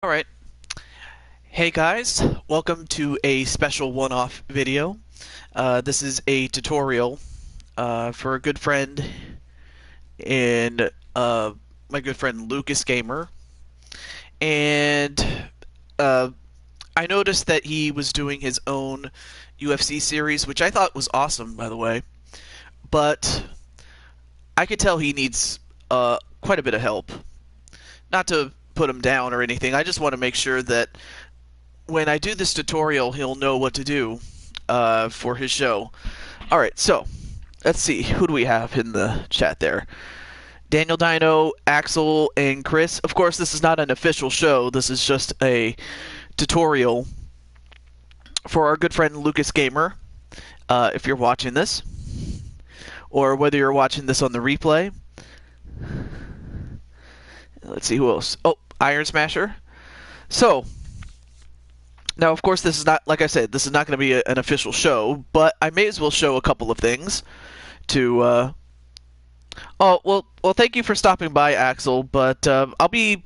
Alright, hey guys, welcome to a special one-off video. This is a tutorial for a good friend and my good friend Lucas Gamer. And uh, I noticed that he was doing his own UFC series, which I thought was awesome, by the way. But I could tell he needs quite a bit of help. Not to put him down or anything, I just want to make sure that when I do this tutorial, he'll know what to do for his show. Alright, so, let's see. Who do we have in the chat there? Daniel Dino, Axel, and Chris. Of course, this is not an official show. This is just a tutorial for our good friend Lucas Gamer, if you're watching this. Or whether you're watching this on the replay. Let's see who else. Oh, Iron Smasher. So, now, of course, this is not, like I said, this is not going to be an official show, but I may as well show a couple of things to, Oh, well, thank you for stopping by, Axel, but I'll be...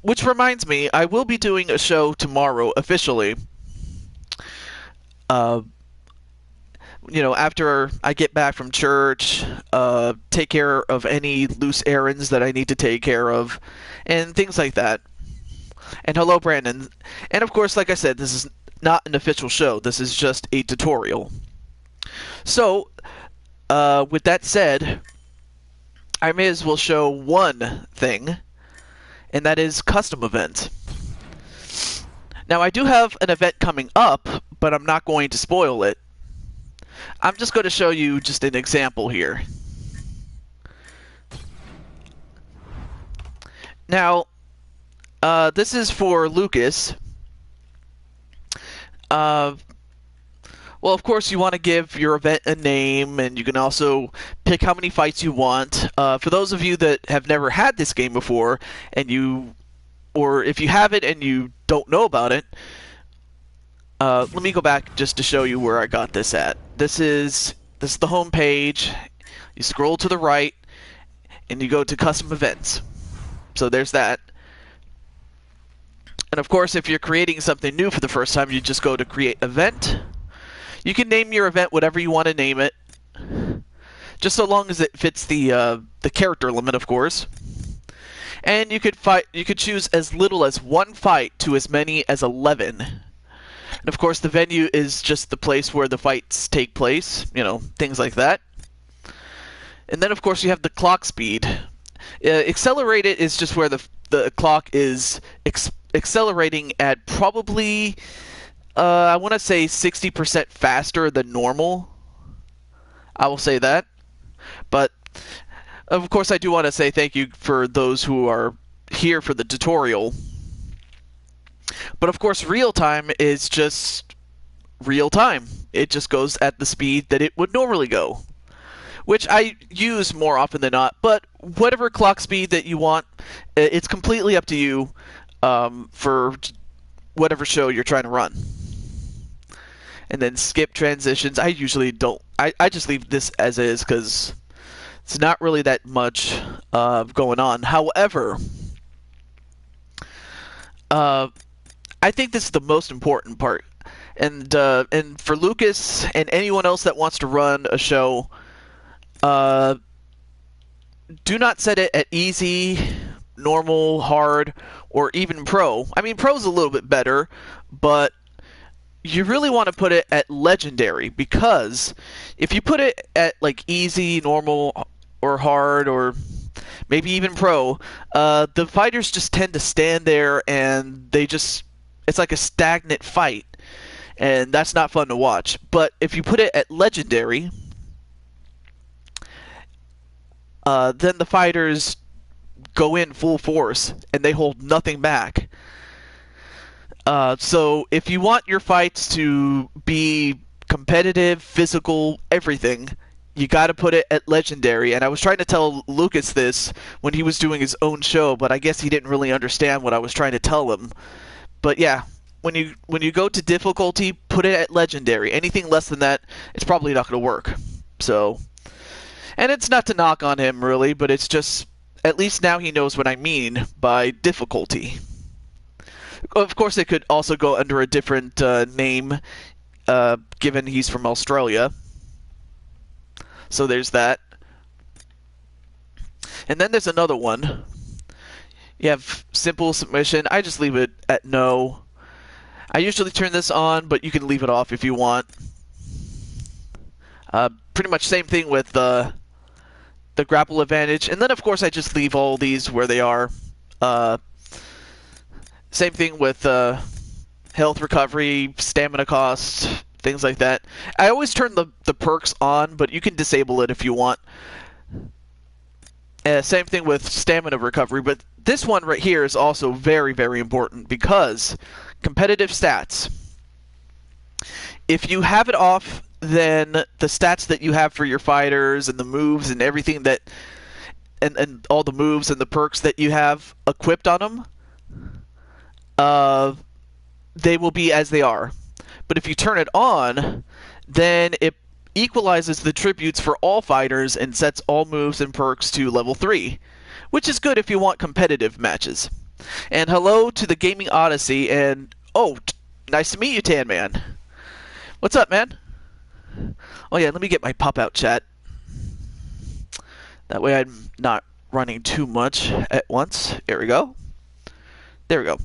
Which reminds me, I will be doing a show tomorrow, officially. After I get back from church, take care of any loose errands that I need to take care of, and things like that. And hello, Brandon. And of course, like I said, this is not an official show. This is just a tutorial. So, with that said, I may as well show one thing, and that is custom event. Now, I do have an event coming up, but I'm not going to spoil it. I'm just going to show you just an example here. Now, this is for Lucas. Well, of course, you want to give your event a name, and you can also pick how many fights you want. For those of you that have never had this game before, or if you have it and you don't know about it, let me go back just to show you where I got this at. This is the home page. You scroll to the right, and you go to custom events. So there's that. And of course, if you're creating something new for the first time, you just go to create event. You can name your event whatever you want to name it, just so long as it fits the character limit, of course. And you could choose as little as one fight to as many as 11. And of course, the venue is just the place where the fights take place, things like that. And then, of course, you have the clock speed. Accelerated is just where the clock is accelerating at probably, I want to say 60% faster than normal. I will say that. But, of course, I do want to say thank you for those who are here for the tutorial. But, of course, real time is just real time. It just goes at the speed that it would normally go, which I use more often than not. But whatever clock speed that you want, it's completely up to you for whatever show you're trying to run. And then skip transitions. I usually don't. I just leave this as is because it's not really that much going on. However, I think this is the most important part. And for Lucas and anyone else that wants to run a show, do not set it at easy, normal, hard, or even pro. I mean, pro's a little bit better, but you really want to put it at legendary, because if you put it at like easy, normal, or hard, or maybe even pro, the fighters just tend to stand there and it's like a stagnant fight, and that's not fun to watch. But if you put it at legendary, then the fighters go in full force and they hold nothing back. So if you want your fights to be competitive, physical, everything, you got to put it at legendary. And I was trying to tell Lucas this when he was doing his own show, but I guess he didn't really understand what I was trying to tell him. But yeah, when you go to difficulty, put it at legendary. Anything less than that, it's probably not going to work. So, and it's not to knock on him really, but it's just, at least now he knows what I mean by difficulty. Of course, it could also go under a different name, given he's from Australia. So there's that. And then there's another one. You have simple submission. I just leave it at no. I usually turn this on, but you can leave it off if you want. Pretty much same thing with the grapple advantage. And then, of course, I just leave all these where they are. Same thing with health recovery, stamina cost, things like that. I always turn the perks on, but you can disable it if you want. Same thing with stamina recovery, but this one right here is also very, very important because competitive stats. If you have it off, then the stats that you have for your fighters and the moves and everything that, and all the moves and the perks that you have equipped on them, they will be as they are. But if you turn it on, then it equalizes the tributes for all fighters and sets all moves and perks to level 3, which is good if you want competitive matches. And hello to the Gaming Odyssey, and oh, nice to meet you, Tan Man. What's up, man? Oh yeah, let me get my pop-out chat. That way I'm not running too much at once. There we go. There we go.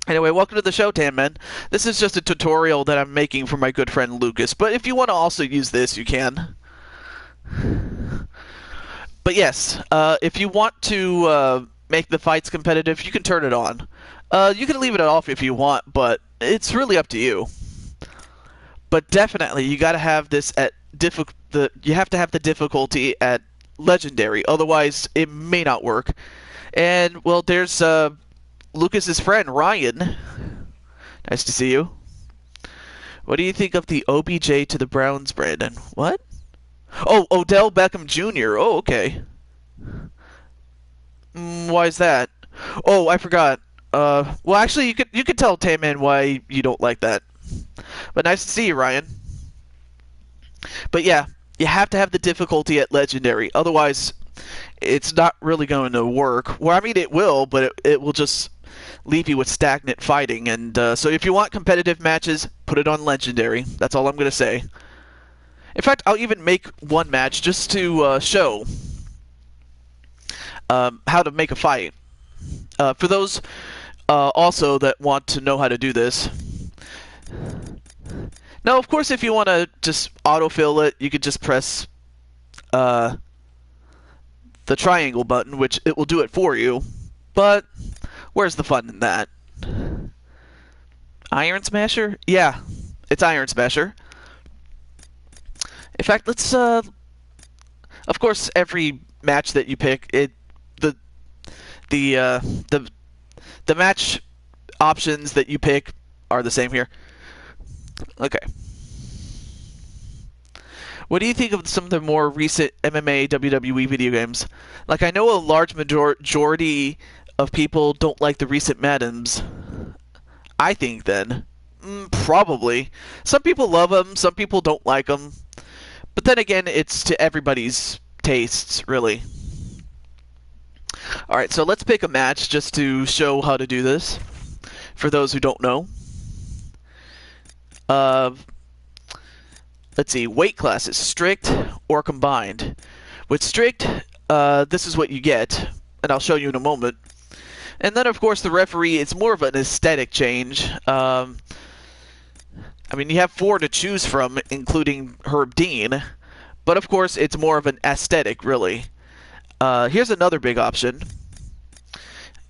Anyway, welcome to the show, Tan Man. This is just a tutorial that I'm making for my good friend Lucas, but if you want to also use this, you can. But yes, if you want to make the fights competitive, you can turn it on. You can leave it off if you want, but it's really up to you. But definitely, you got to have this at you have to have the difficulty at legendary, otherwise it may not work. And well, there's Lucas's friend Ryan. Nice to see you. What do you think of the OBJ to the Browns, Brandon? What? Oh, Odell Beckham Jr. Oh, okay. Why is that? Oh, I forgot. Well, actually, you could tell Tan Man why you don't like that. But nice to see you, Ryan. But yeah, you have to have the difficulty at legendary, otherwise it's not really going to work. Well, I mean, it will, but it will just leave you with stagnant fighting. And so if you want competitive matches, put it on legendary. That's all I'm going to say. In fact, I'll even make one match just to show how to make a fight. For those also that want to know how to do this. Now, of course, if you want to just autofill it, you could just press the triangle button, which it will do it for you. But where's the fun in that? Iron Smasher? Yeah, it's Iron Smasher. In fact, let's of course, every match that you pick, the match options that you pick are the same here. Okay. What do you think of some of the more recent MMA, WWE video games? Like, I know a large majority of people don't like the recent Madams. I think then. Probably. Some people love them, some people don't like them. But then again, it's to everybody's tastes, really. Alright, so let's pick a match just to show how to do this, for those who don't know. Let's see, weight classes, strict or combined. With strict, this is what you get, and I'll show you in a moment. And then, of course, the referee, it's more of an aesthetic change. I mean, you have 4 to choose from, including Herb Dean, but of course, it's more of an aesthetic, really. Here's another big option.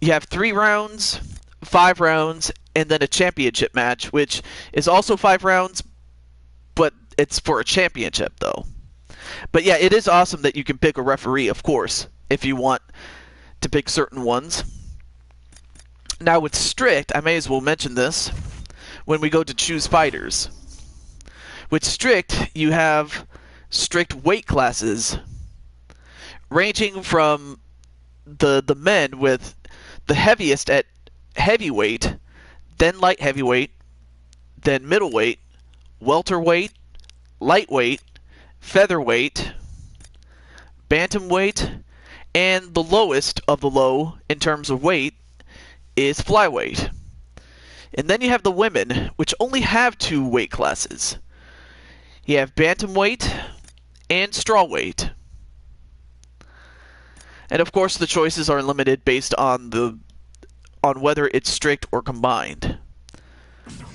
You have 3 rounds, 5 rounds, and then a championship match, which is also 5 rounds, but it's for a championship, though. But yeah, it is awesome that you can pick a referee, of course, if you want to pick certain ones. Now with strict, I may as well mention this, when we go to choose fighters. With strict, you have strict weight classes, ranging from the men with the heaviest at heavyweight, then light heavyweight, then middleweight, welterweight, lightweight, featherweight, bantamweight, and the lowest of the low in terms of weight is flyweight. And then you have the women, which only have 2 weight classes. You have bantamweight and strawweight. And of course the choices are limited based on whether it's strict or combined.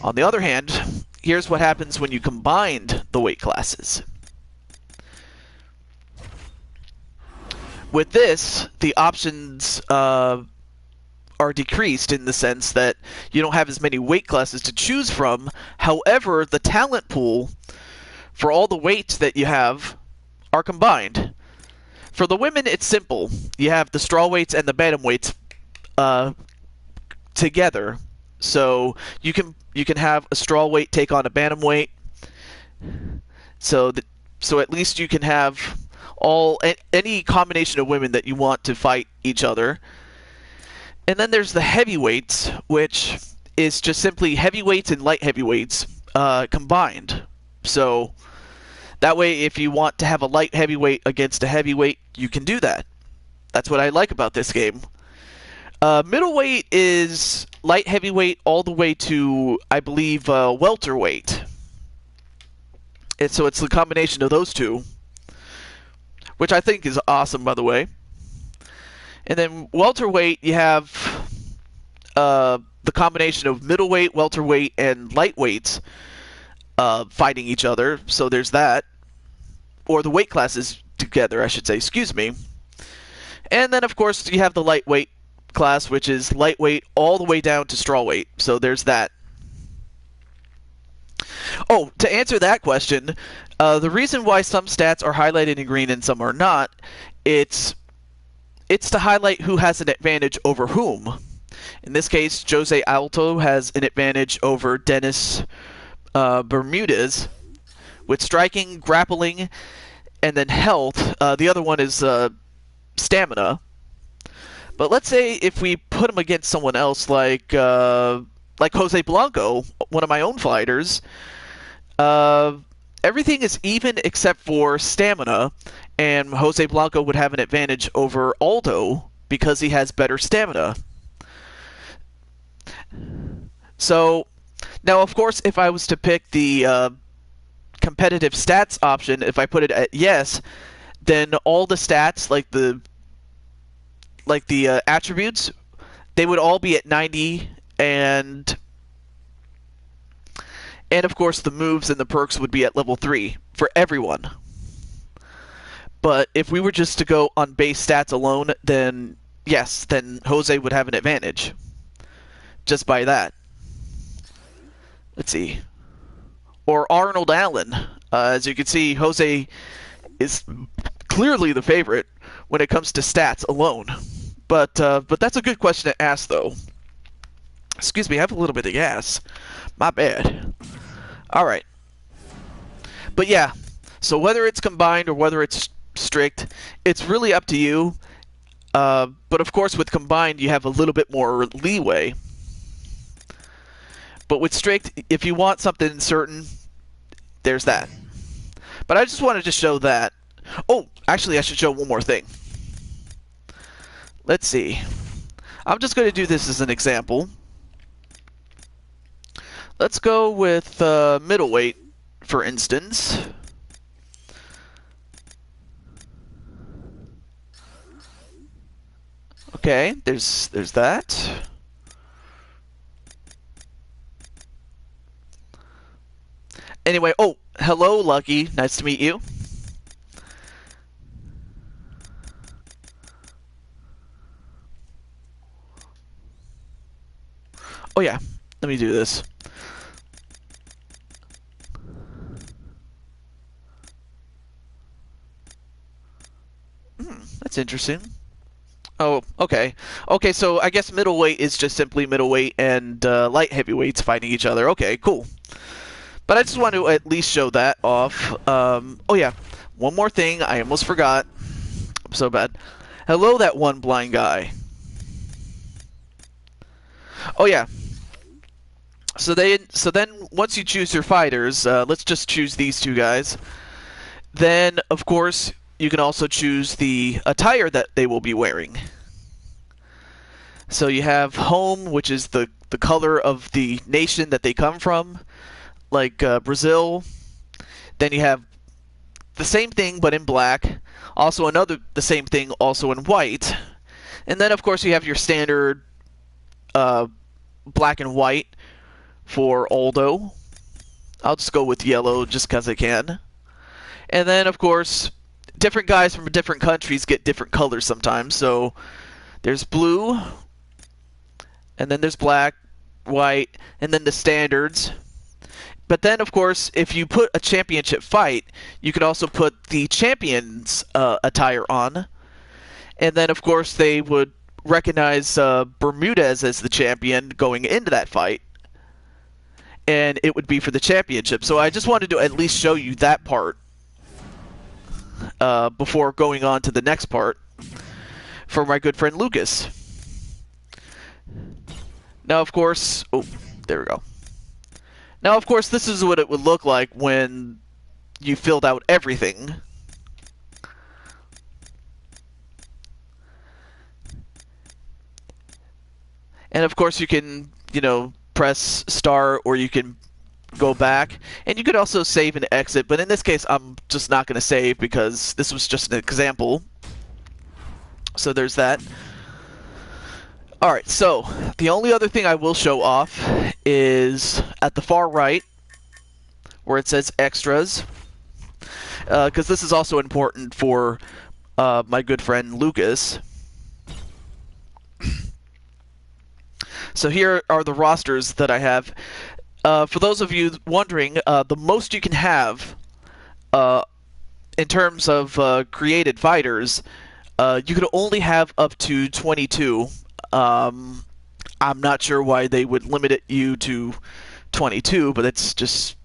On the other hand, here's what happens when you combine the weight classes. With this, the options are decreased in the sense that you don't have as many weight classes to choose from. However, the talent pool for all the weights that you have are combined. For the women, it's simple. You have the strawweights and the bantamweights together. So you can have a strawweight take on a bantamweight. So at least you can have any combination of women that you want to fight each other. And then there's the heavyweights, which is just simply heavyweights and light heavyweights combined. So that way, if you want to have a light heavyweight against a heavyweight, you can do that. That's what I like about this game. Middleweight is light heavyweight all the way to, I believe, welterweight. And so it's the combination of those two, which I think is awesome, by the way. And then welterweight, you have the combination of middleweight, welterweight, and lightweights fighting each other. So there's that. Or the weight classes together, I should say. Excuse me. And then, of course, you have the lightweight class, which is lightweight all the way down to strawweight. So there's that. Oh, to answer that question, the reason why some stats are highlighted in green and some are not, it's to highlight who has an advantage over whom. In this case, Jose Alto has an advantage over Dennis Bermudez with striking, grappling, and then health. The other one is stamina. But let's say if we put him against someone else like Jose Blanco, one of my own fighters, everything is even except for stamina, and Jose Blanco would have an advantage over Aldo because he has better stamina. So, now of course, if I was to pick the competitive stats option, if I put it at yes, then all the stats, like the attributes, they would all be at 90, and of course the moves and the perks would be at level 3 for everyone. But if we were just to go on base stats alone, then yes, then Jose would have an advantage just by that. Let's see. Or Arnold Allen. As you can see, Jose is clearly the favorite when it comes to stats alone. But that's a good question to ask, though. Excuse me, I have a little bit of gas. My bad. Alright. But yeah, so whether it's combined or whether it's strict, it's really up to you. But of course, with combined, you have a little bit more leeway. But with strict, if you want something certain, there's that. But I just wanted to show that. Oh, actually, I should show one more thing. Let's see. I'm just going to do this as an example. Let's go with middleweight, for instance. Okay, there's that. Anyway, oh, hello, Lucky. Nice to meet you. Oh yeah, let me do this. That's interesting. Oh, okay. Okay, so I guess middleweight is just simply middleweight and light heavyweights fighting each other. Okay, cool. But I just want to at least show that off. Oh yeah, one more thing. I almost forgot. I'm so bad. Hello, that one blind guy. Oh yeah. So then once you choose your fighters, let's just choose these two guys. Then, of course, you can also choose the attire that they will be wearing. So you have home, which is the the color of the nation that they come from, like Brazil. Then you have the same thing but in black. Also the same thing also in white. And then of course you have your standard black and white for Aldo. I'll just go with yellow just because I can. And then of course different guys from different countries get different colors sometimes. So there's blue, and then there's black, white, and then the standards. But then, of course, if you put a championship fight, you could also put the champion's attire on. And then, of course, they would recognize Bermudez as the champion going into that fight. And it would be for the championship. So I just wanted to at least show you that part before going on to the next part for my good friend Lucas. Now, of course... Oh, there we go. Now, of course, this is what it would look like when you filled out everything. And, of course, you can, press start, or you can go back. And you could also save and exit, but in this case, I'm just not going to save because this was just an example. So there's that. Alright, so the only other thing I will show off is at the far right, where it says extras, because this is also important for my good friend Lucas. So here are the rosters that I have. For those of you wondering, the most you can have in terms of created fighters, you could only have up to 22. I'm not sure why they would limit you to 22, but it's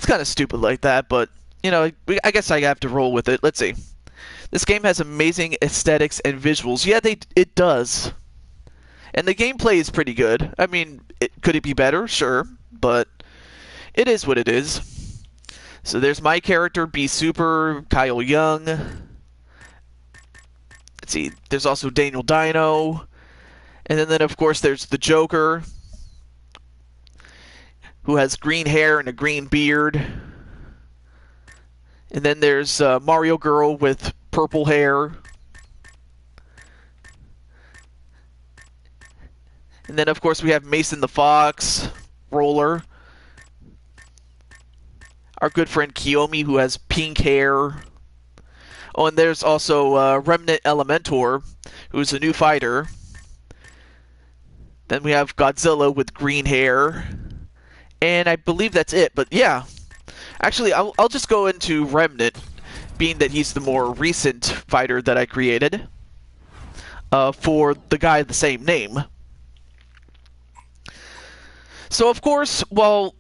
kind of stupid like that, but, I guess I have to roll with it. Let's see. This game has amazing aesthetics and visuals. Yeah, it does. And the gameplay is pretty good. I mean, could it be better? Sure, but it is what it is. So there's my character, B Super, Kyle Young. Let's see, there's also Daniel Dino. And then of course, there's the Joker, who has green hair and a green beard. And then there's Mario Girl with purple hair. And then, of course, we have Mason the Fox, Roller. Our good friend Kiyomi, who has pink hair. Oh, and there's also Remnant Elementor, who's a new fighter. Then we have Godzilla with green hair. And I believe that's it, but yeah. Actually, I'll just go into Remnant, being that he's the more recent fighter that I created for the guy of the same name. So, of course, while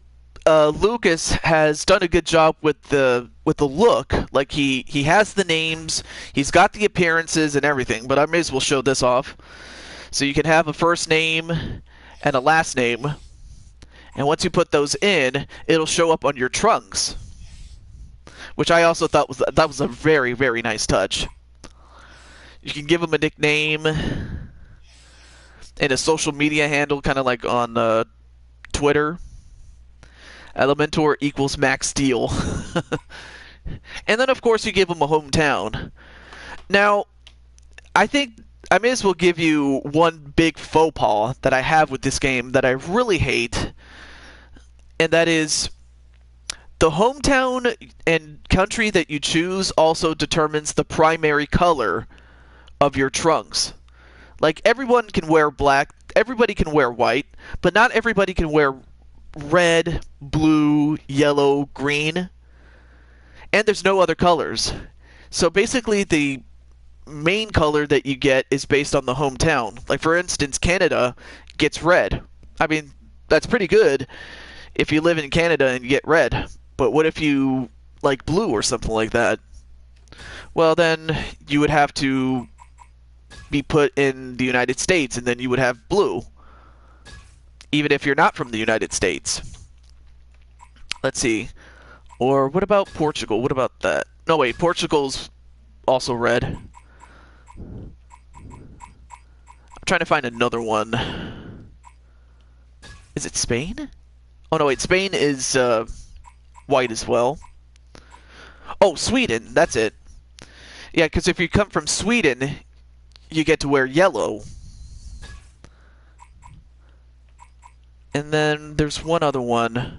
Lucas has done a good job with the look, like he has the names, he's got the appearances and everything, but I may as well show this off. So you can have a first name and a last name, and once you put those in, it'll show up on your trunks, which I also thought was a very, very nice touch. You can give him a nickname and a social media handle, kind of like on Twitter. Elementor equals Max Steel. And then, of course, you give him a hometown. Now, I think I may as well give you one big faux pas that I have with this game that I really hate, and that is the hometown and country that you choose also determines the primary color of your trunks. Like, everyone can wear black, everybody can wear white, but not everybody can wear red, blue, yellow, green, and there's no other colors. So basically the main color that you get is based on the hometown. Like, for instance, Canada gets red. I mean, that's pretty good if you live in Canada and you get red, but what if you like blue or something like that? Well, then you would have to be put in the United States, and then you would have blue, even if you're not from the United States. Let's see. Or what about Portugal? What about that? No, wait, Portugal's also red. I'm trying to find another one. Is it Spain? Oh no, wait, Spain is white as well. Oh, Sweden, that's it. Yeah, because if you come from Sweden, you get to wear yellow. And then there's one other one.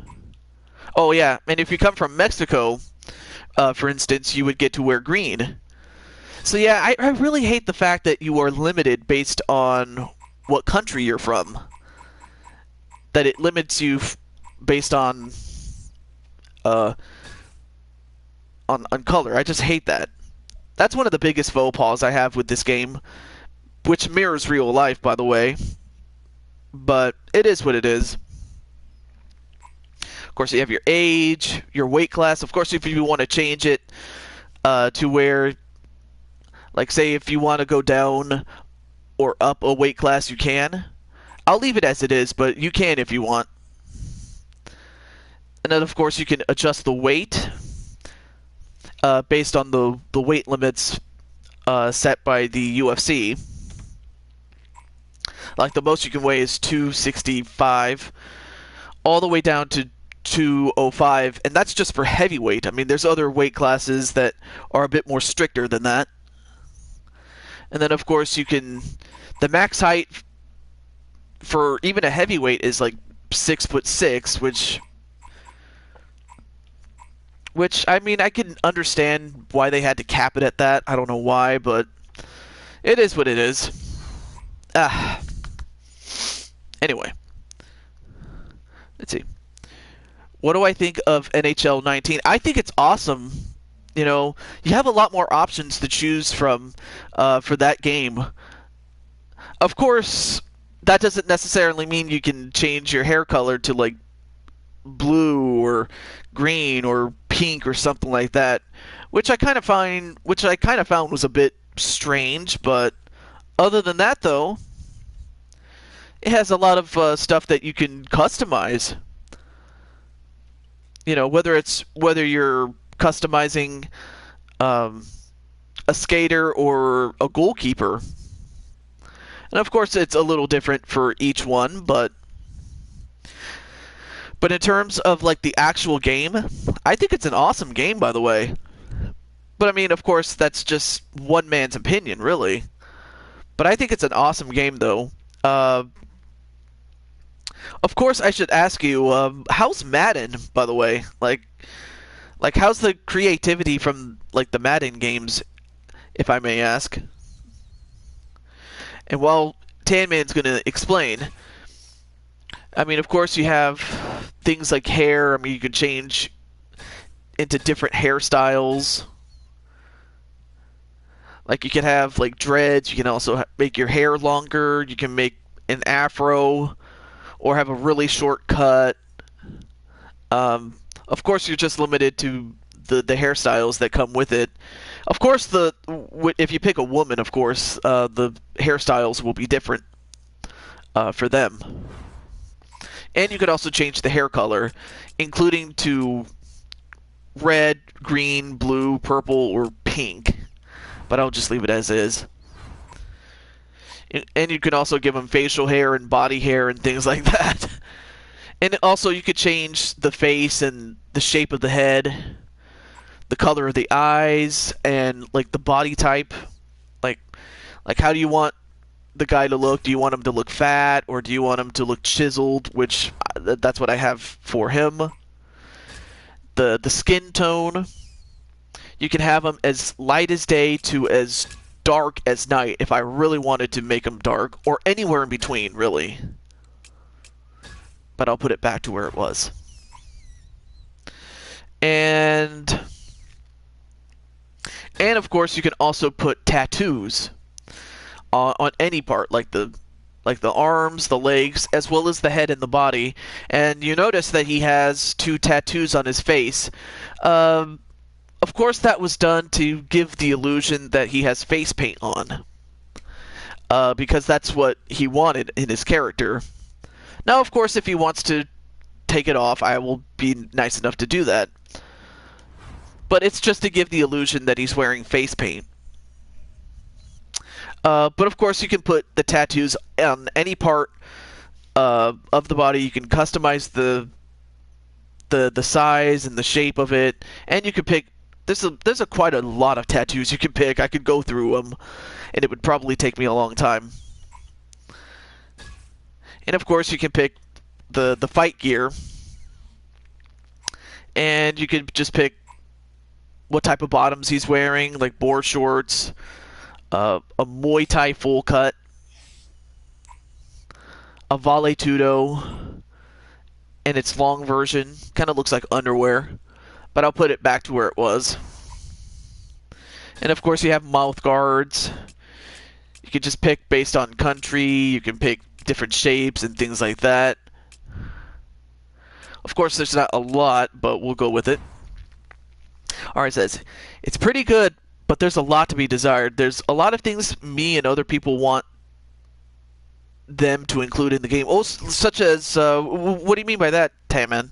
Oh yeah, and if you come from Mexico, for instance, you would get to wear green. So yeah, I really hate the fact that you are limited based on what country you're from. That it limits you based on on color. I just hate that. That's one of the biggest faux pas I have with this game, which mirrors real life, by the way. But it is what it is. Of course, you have your age, your weight class. Of course, if you want to change it to where, like, say, if you want to go down or up a weight class, you can. I'll leave it as it is, but you can if you want. And then, of course, you can adjust the weight based on the weight limits set by the UFC. Like, the most you can weigh is 265, all the way down to 205, and that's just for heavyweight. I mean, there's other weight classes that are a bit more stricter than that. And then, of course, you can... The max height for even a heavyweight is like 6'6", which I mean, I can understand why they had to cap it at that. I don't know why, but it is what it is. Anyway, let's see. What do I think of NHL 19? I think it's awesome. You know, you have a lot more options to choose from for that game. Of course, that doesn't necessarily mean you can change your hair color to like blue or green or pink or something like that, which I kind of found was a bit strange. But other than that, though, it has a lot of stuff that you can customize. You know, whether you're customizing a skater or a goalkeeper. And of course, it's a little different for each one, but in terms of like the actual game, I think it's an awesome game, by the way. But I mean, of course, that's just one man's opinion, really. But I think it's an awesome game, though. Of course, I should ask you, how's Madden, by the way? Like how's the creativity from like the Madden games, if I may ask? And while Tanman's going to explain, I mean, of course, you have things like hair. I mean, you can change into different hairstyles. Like, you can have, like, dreads. You can also make your hair longer. You can make an afro or have a really short cut. Of course, you're just limited to the hairstyles that come with it. Of course, if you pick a woman, of course, the hairstyles will be different for them. And you could also change the hair color, including to red, green, blue, purple, or pink. But I'll just leave it as is. And you can also give them facial hair and body hair and things like that. And also you could change the face and the shape of the head, the color of the eyes, and like the body type. Like how do you want the guy to look? Do you want him to look fat, or do you want him to look chiseled? Which that's what I have for him. The skin tone, you can have him as light as day to as dark as night if I really wanted to make him dark, or anywhere in between, really. But I'll put it back to where it was. And of course, you can also put tattoos on any part, like the arms, the legs, as well as the head and the body. And you notice that he has 2 tattoos on his face. Of course, that was done to give the illusion that he has face paint on, because that's what he wanted in his character. Now, of course, if he wants to take it off, I will be nice enough to do that. But it's just to give the illusion that he's wearing face paint. But of course, you can put the tattoos on any part of the body. You can customize the size and the shape of it, and you can pick. There's quite a lot of tattoos you can pick. I could go through them, and it would probably take me a long time. And of course, you can pick the fight gear, and you can just pick what type of bottoms he's wearing, like board shorts, a Muay Thai full cut, a Vale Tudo, and its long version. Kind of looks like underwear, but I'll put it back to where it was. And of course, you have mouth guards. You can just pick based on country. You can pick different shapes and things like that. Of course, there's not a lot, but we'll go with it. Alright, it says, it's pretty good, but there's a lot to be desired. There's a lot of things me and other people want them to include in the game. Oh, such as, what do you mean by that, Taman?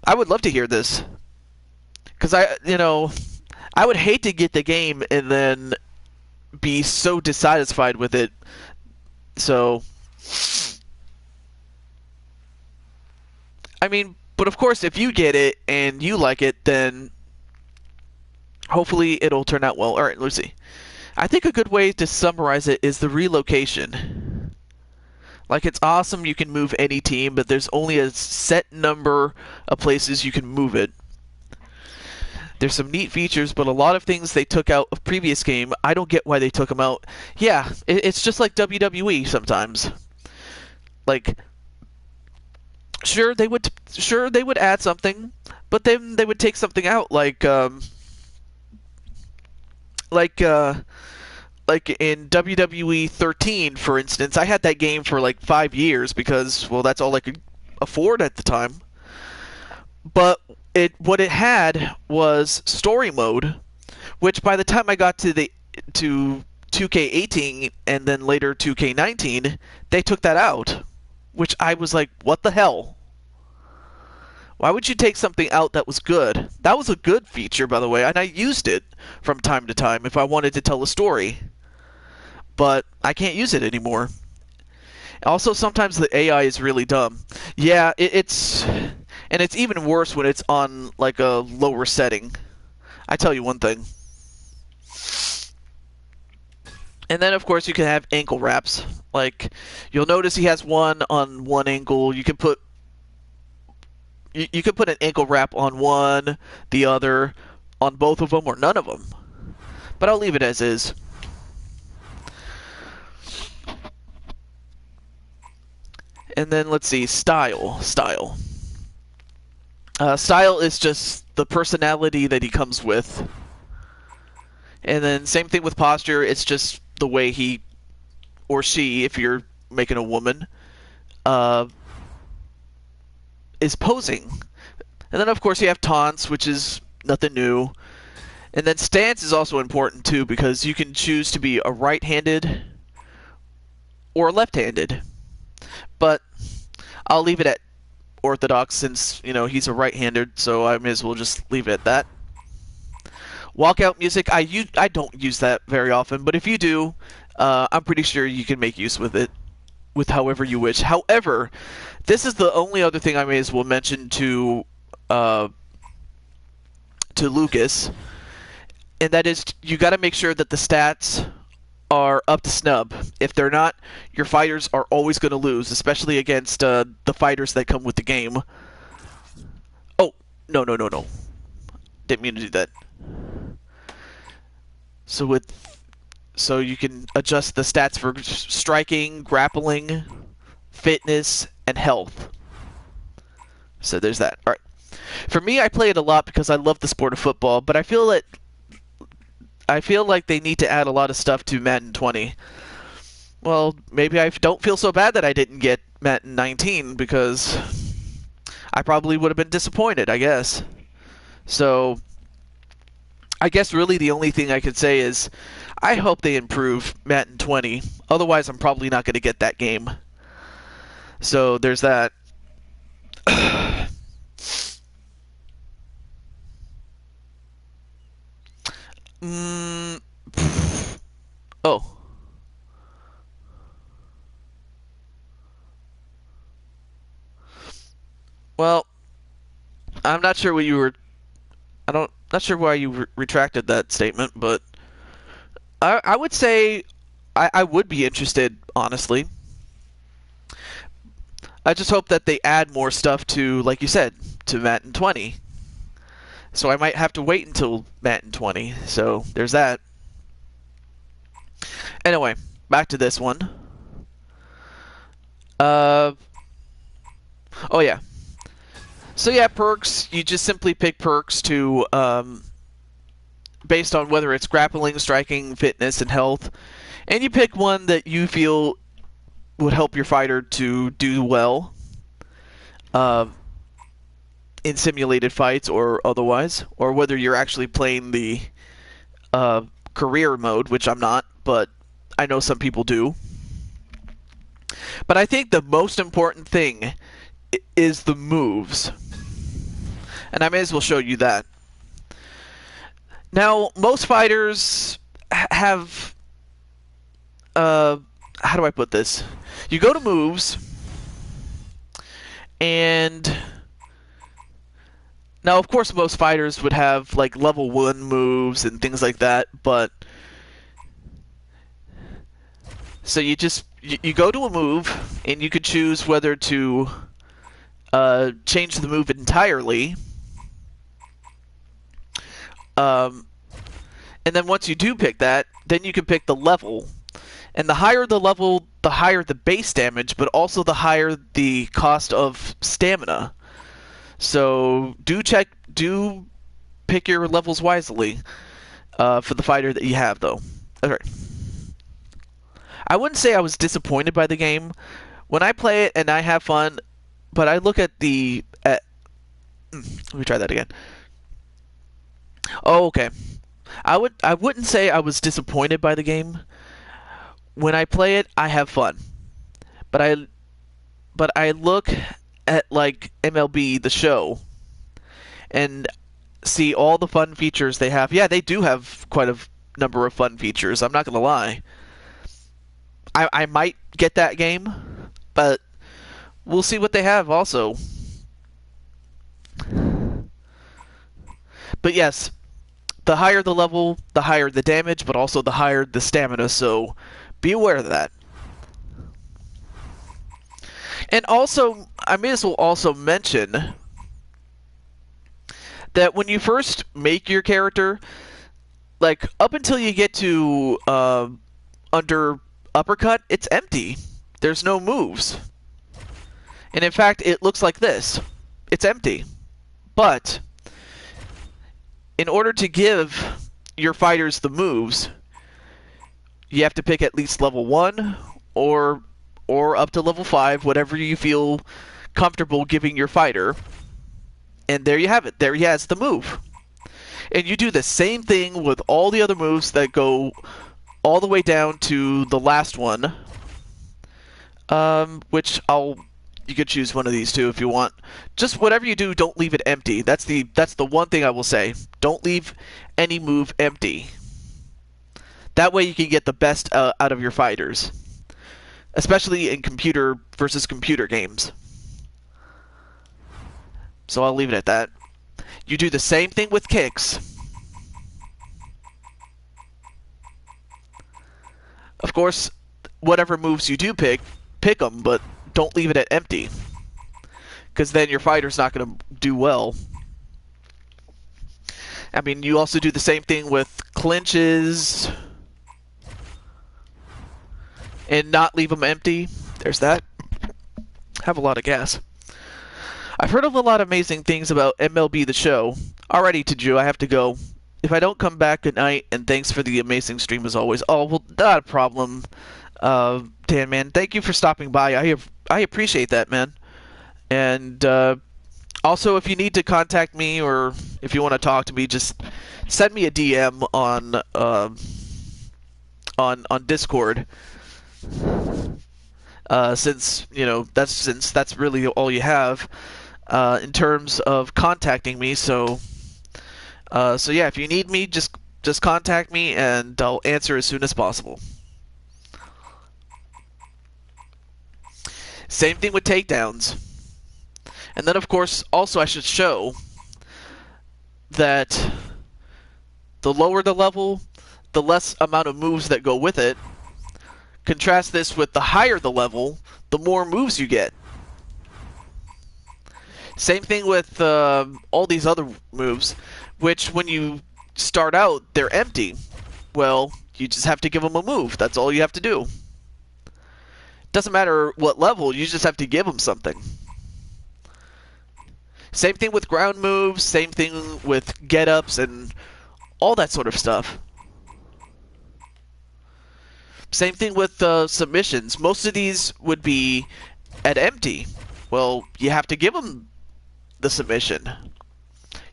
I would love to hear this. Because I would hate to get the game and then be so dissatisfied with it. So, I mean, but of course, if you get it and you like it, then hopefully it'll turn out well. All right, let's see. I think a good way to summarize it is the relocation. Like, it's awesome you can move any team, but there's only a set number of places you can move it. There's some neat features, but a lot of things they took out of previous game, I don't get why they took them out. Yeah, it's just like WWE sometimes. Like, sure they would add something, but then they would take something out, like in WWE 13, for instance. I had that game for like 5 years because, well, that's all I could afford at the time. But what it had was story mode, which by the time I got to 2K18 and then later 2K19, they took that out, which I was like, what the hell? Why would you take something out that was good? That was a good feature, by the way, and I used it from time to time if I wanted to tell a story. But I can't use it anymore. Also, sometimes the AI is really dumb. Yeah, it's even worse when it's on like a lower setting. I tell you one thing. And then, of course, you can have ankle wraps. Like, you'll notice he has one on one ankle. You can put an ankle wrap on one, the other, on both of them, or none of them. But I'll leave it as is. And then, let's see, style. Style is just the personality that he comes with. And then, same thing with posture, it's just the way he, or she, if you're making a woman, is posing. And then, of course, you have taunts, which is nothing new. And then stance is also important, too, because you can choose to be a right-handed or left-handed. But I'll leave it at orthodox since, he's a right-hander, so I may as well just leave it at that. Walkout music, I don't use that very often, but if you do, I'm pretty sure you can make use with it with however you wish. However, this is the only other thing I may as well mention to Lucas, and that is you got to make sure that the stats are up to snub. If they're not, your fighters are always going to lose, especially against the fighters that come with the game. Oh, no. Didn't mean to do that. So you can adjust the stats for striking, grappling, fitness, and health. So there's that. All right. For me, I play it a lot because I love the sport of football, but I feel like they need to add a lot of stuff to Madden 20. Well, maybe I don't feel so bad that I didn't get Madden 19 because I probably would have been disappointed, I guess. So I guess really the only thing I could say is I hope they improve Madden 20. Otherwise, I'm probably not going to get that game. So there's that. Oh. Well, I'm not sure what you were. Not sure why you retracted that statement, but I would say I would be interested, honestly. I just hope that they add more stuff to, like you said, to Madden 20. So I might have to wait until Madden 20. So there's that. Anyway, back to this one. Oh yeah. So yeah, perks. You just simply pick perks to based on whether it's grappling, striking, fitness, and health, and you pick one that you feel would help your fighter to do well in simulated fights or otherwise, or whether you're actually playing the career mode, which I'm not, but I know some people do. But I think the most important thing is the moves. And I may as well show you that. Now, most fighters have... how do I put this? You go to moves, and... Now, of course, most fighters would have, like, level 1 moves and things like that, but... So you just... You go to a move, and you could choose whether to change the move entirely. And then once you do pick that, then you can pick the level. And the higher the level, the higher the base damage, but also the higher the cost of stamina. So do pick your levels wisely for the fighter that you have, though. Alright. I wouldn't say I was disappointed by the game. When I play it and I have fun, but I look at the... let me try that again. Oh, okay. I wouldn't say I was disappointed by the game. When I play it, I have fun. But I look at, like, MLB The Show and see all the fun features they have. Yeah, they do have quite a number of fun features, I'm not going to lie. I might get that game, but we'll see what they have also. But yes, the higher the level, the higher the damage, but also the higher the stamina, so be aware of that. And also, I may as well also mention that when you first make your character, like, up until you get to under uppercut, it's empty. There's no moves. And in fact, it looks like this. It's empty. But in order to give your fighters the moves, you have to pick at least level 1 or up to level 5, whatever you feel comfortable giving your fighter. And there you have it. There he has the move. And you do the same thing with all the other moves that go all the way down to the last one, which you could choose one of these two if you want. Just whatever you do, don't leave it empty. That's the one thing I will say. Don't leave any move empty. That way you can get the best out of your fighters, especially in computer versus computer games. So I'll leave it at that. You do the same thing with kicks. Of course, whatever moves you do pick them, but don't leave it at empty, because then your fighter's not going to do well. I mean, you also do the same thing with clinches, and not leave them empty. There's that. Have a lot of gas. I've heard of a lot of amazing things about MLB The Show. Alrighty, Taju, I have to go. If I don't come back, good night, and thanks for the amazing stream as always. Oh, well, not a problem, Dan, man. Thank you for stopping by. I appreciate that, man. And also, if you need to contact me or if you want to talk to me, just send me a DM on Discord. Since that's really all you have in terms of contacting me. So yeah, if you need me, just contact me and I'll answer as soon as possible. Same thing with takedowns. And then, of course, also I should show that the lower the level, the less amount of moves that go with it. Contrast this with the higher the level, the more moves you get. Same thing with all these other moves, which when you start out, they're empty. Well, you just have to give them a move. That's all you have to do. Doesn't matter what level, you just have to give them something. Same thing with ground moves, same thing with get-ups and all that sort of stuff. Same thing with submissions. Most of these would be at empty. Well, you have to give them the submission.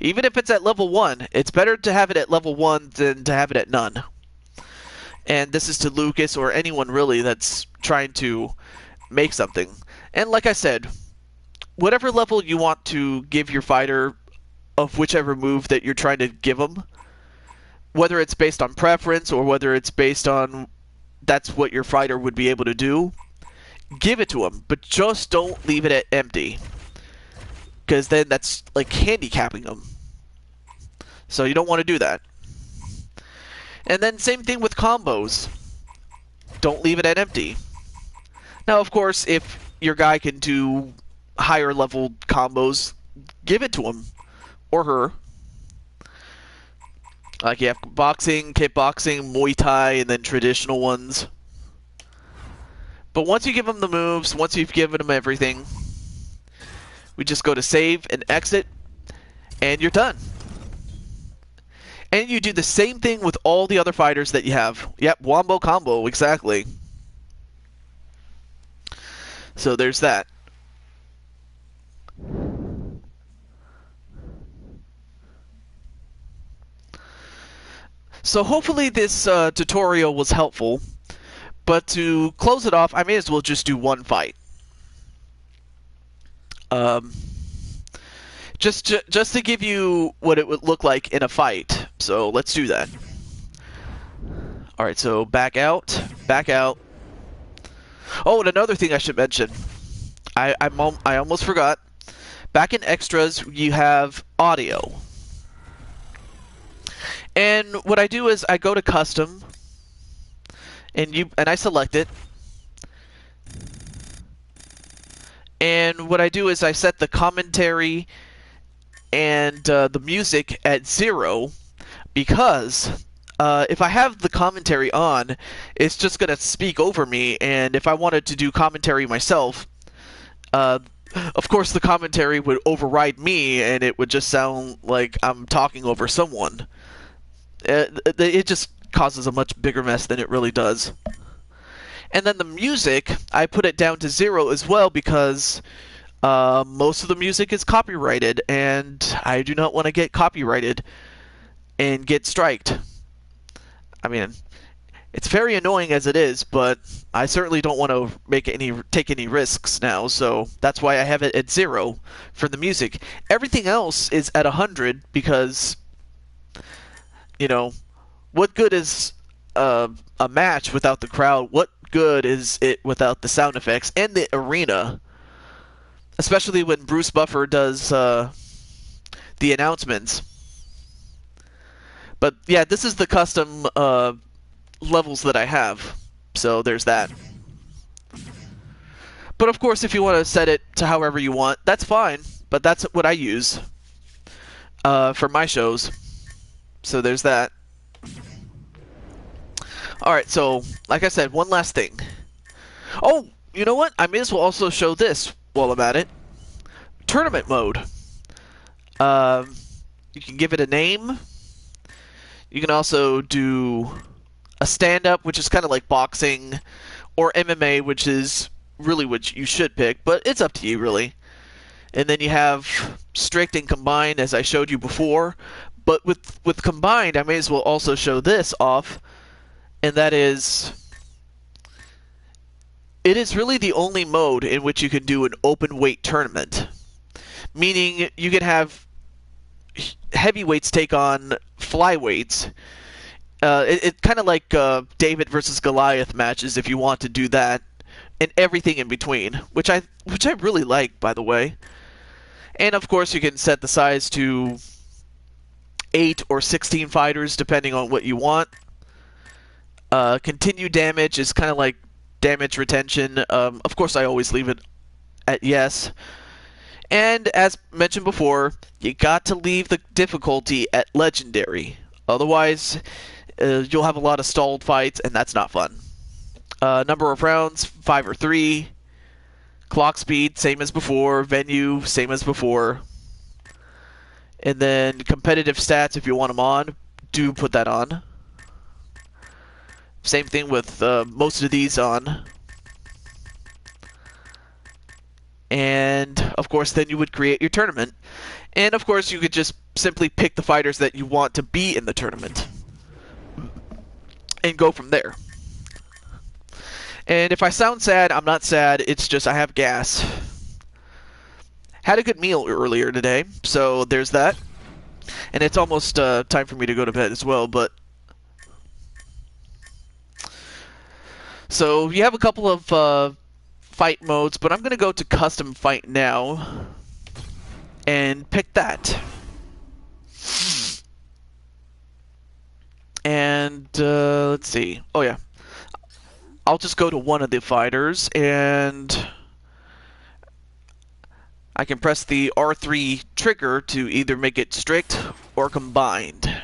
Even if it's at level 1, it's better to have it at level 1 than to have it at none. And this is to Lucas or anyone really that's trying to make something. And like I said, whatever level you want to give your fighter of whichever move that you're trying to give them, whether it's based on preference or whether it's based on that's what your fighter would be able to do, give it to them, but just don't leave it at empty, because then that's like handicapping them. So you don't want to do that. And then same thing with combos. Don't leave it at empty. Now, of course, if your guy can do higher level combos, give it to him or her. Like you have boxing, kickboxing, Muay Thai, and then traditional ones. But once you give them the moves, once you've given them everything, we just go to save and exit, and you're done. And you do the same thing with all the other fighters that you have. Yep, wombo combo, exactly. So there's that. So hopefully this tutorial was helpful. But to close it off, I may as well just do one fight. Just to give you what it would look like in a fight. So let's do that. Alright, so back out, back out. Oh, and another thing I should mention. I almost forgot. Back in extras, you have audio. And what I do is I go to custom, and I select it. And what I do is I set the commentary and the music at 0, because if I have the commentary on, it's just going to speak over me, and if I wanted to do commentary myself, of course the commentary would override me, and it would just sound like I'm talking over someone. It just causes a much bigger mess than it really does. And then the music, I put it down to 0 as well, because most of the music is copyrighted, and I do not want to get copyrighted and get striked. I mean, it's very annoying as it is, but I certainly don't want to take any risks now, so that's why I have it at 0 for the music. Everything else is at 100 because, you know, what good is a match without the crowd? What good is it without the sound effects and the arena? Especially when Bruce Buffer does the announcements. But yeah, this is the custom levels that I have. So there's that. But of course, if you want to set it to however you want, that's fine. But that's what I use for my shows. So there's that. Alright, so like I said, one last thing. Oh, you know what? I may as well also show this while I'm at it. Tournament mode. You can give it a name. You can also do a stand-up, which is kind of like boxing, or MMA, which is really what you should pick, but it's up to you, really. And then you have strict and combined, as I showed you before. But with combined, I may as well also show this off, and that is, it is really the only mode in which you can do an open weight tournament. Meaning you can have heavyweights take on flyweights. It's kind of like David versus Goliath matches if you want to do that, and everything in between, which I really like, by the way. And of course, you can set the size to 8 or 16 fighters, depending on what you want. Continue damage is kind of like damage retention. Of course, I always leave it at yes. And as mentioned before, you got to leave the difficulty at legendary. Otherwise, you'll have a lot of stalled fights, and that's not fun. Number of rounds, 5 or 3. Clock speed, same as before. Venue, same as before. And then competitive stats, if you want them on, do put that on. Same thing with most of these on. And, of course, then you would create your tournament. And, of course, you could just simply pick the fighters that you want to be in the tournament. And go from there. And if I sound sad, I'm not sad. It's just I have gas. Had a good meal earlier today, so there's that. And it's almost time for me to go to bed as well, but... So, you have a couple of fight modes, but I'm going to go to custom fight now and pick that. And let's see. Oh yeah, I'll just go to one of the fighters and I can press the R3 trigger to either make it strict or combined.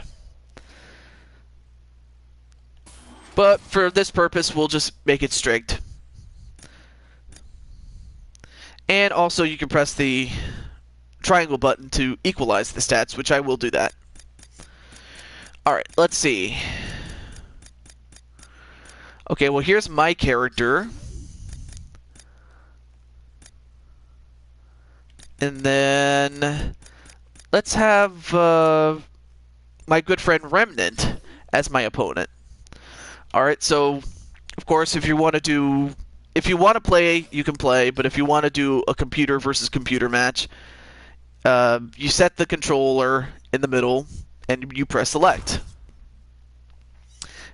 But for this purpose, we'll just make it strict. And also you can press the triangle button to equalize the stats, which I will do that. Alright, let's see. Okay, well here's my character. And then let's have my good friend Remnant as my opponent. Alright, so of course if you want to play, you can play, but if you want to do a computer versus computer match, you set the controller in the middle and you press select.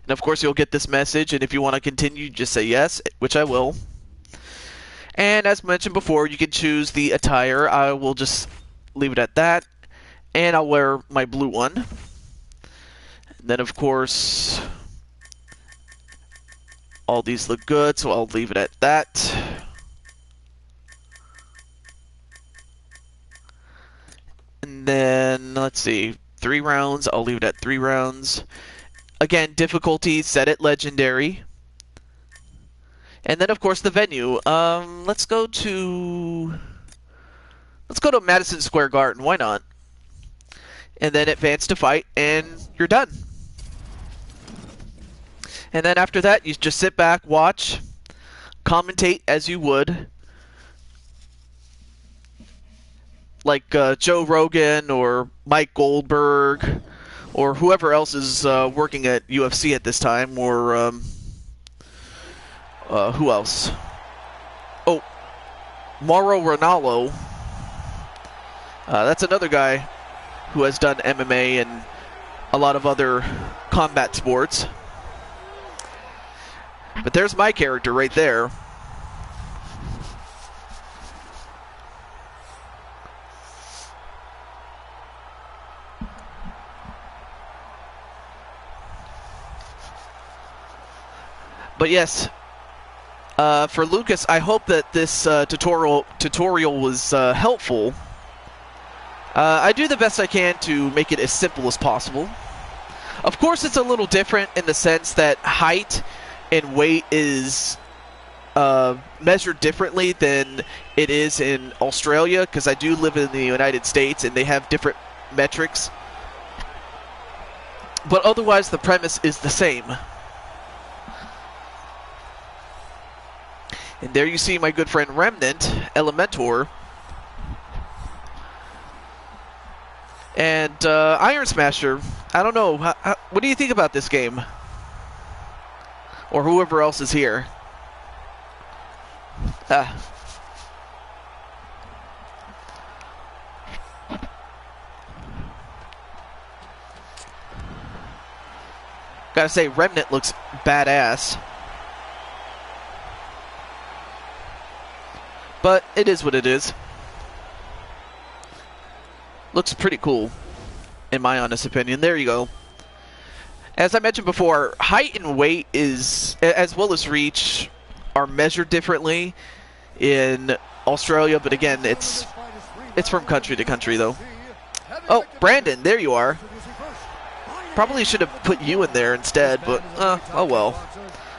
And of course you'll get this message, and if you want to continue, just say yes, which I will. And as mentioned before, you can choose the attire. I will just leave it at that. And I'll wear my blue one. And then of course, all these look good, so I'll leave it at that. And then, let's see, 3 rounds. I'll leave it at 3 rounds. Again, difficulty, set it legendary. And then, of course, the venue. Let's go to Madison Square Garden. Why not? And then advance to fight, and you're done. And then after that, you just sit back, watch, commentate as you would. Like Joe Rogan or Mike Goldberg or whoever else is working at UFC at this time, or who else? Oh, Mauro Ranallo. That's another guy who has done MMA and a lot of other combat sports. But there's my character right there. But yes, for Lucas, I hope that this tutorial was helpful. I do the best I can to make it as simple as possible. Of course, it's a little different in the sense that height and weight is measured differently than it is in Australia, because I do live in the United States and they have different metrics. But otherwise, the premise is the same. And there you see my good friend Remnant, Elementor. And Iron Smasher, I don't know, what do you think about this game? Or whoever else is here. Gotta say, Remnant looks badass. But it is what it is. Looks pretty cool, in my honest opinion. There you go. As I mentioned before, height and weight is, as well as reach, are measured differently in Australia, but again, it's from country to country, though. Oh, Brandon, there you are. Probably should have put you in there instead, but, oh well.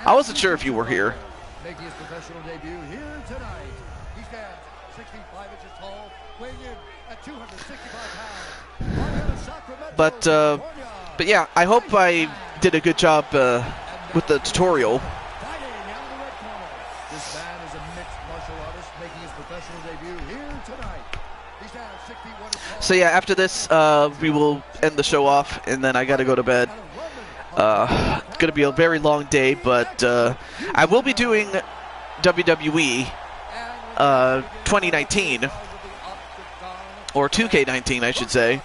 I wasn't sure if you were here. Making his professional debut here tonight. He stands 65 inches tall, weighing in at 265 pounds. But yeah, I hope I did a good job with the tutorial. This man is a mixed martial artist making his professional debut here tonight. He stands 61 inches tall. So yeah, after this, we will end the show off, and then I gotta go to bed. It's gonna be a very long day, but I will be doing WWE 2019, or 2K19, I should say.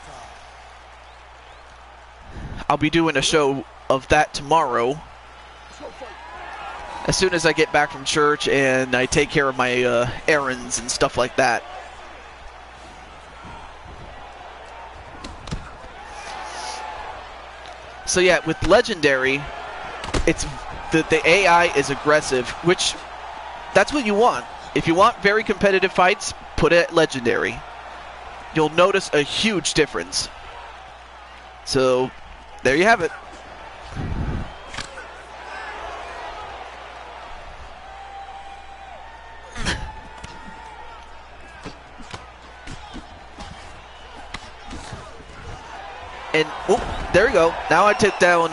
I'll be doing a show of that tomorrow, as soon as I get back from church and I take care of my errands and stuff like that. So yeah, with Legendary, it's the AI is aggressive, which that's what you want. If you want very competitive fights, put it at Legendary. You'll notice a huge difference. So there you have it. And, oh, there we go. Now I took down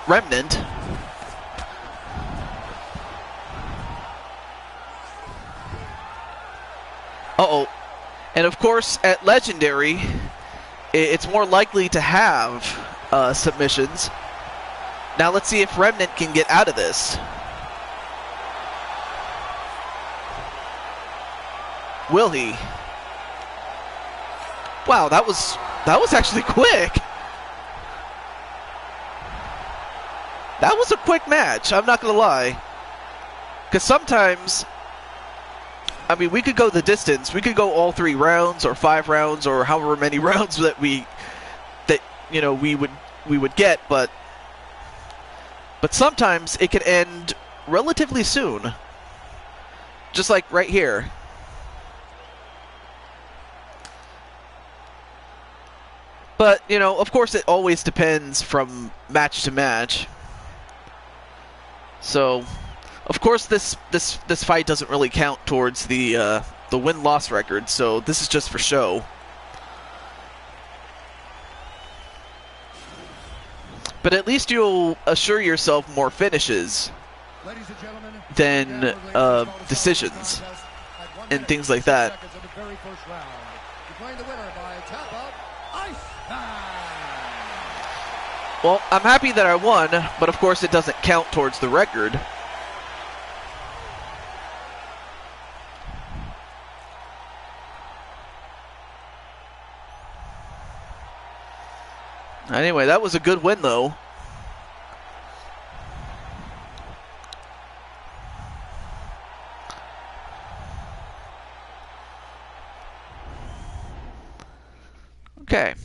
Remnant. Uh-oh. And, of course, at Legendary, it's more likely to have submissions. Now let's see if Remnant can get out of this. Will he? Wow, that was actually quick. That was a quick match, I'm not going to lie. Because sometimes, I mean, we could go the distance. We could go all 3 rounds or 5 rounds or however many rounds that we would get, but sometimes it can end relatively soon. Just like right here. But, you know, of course it always depends from match to match. So, of course this fight doesn't really count towards the win-loss record, so this is just for show. But at least you'll assure yourself more finishes than decisions and things like that. Well, I'm happy that I won, but of course it doesn't count towards the record. Anyway, that was a good win, though. Okay.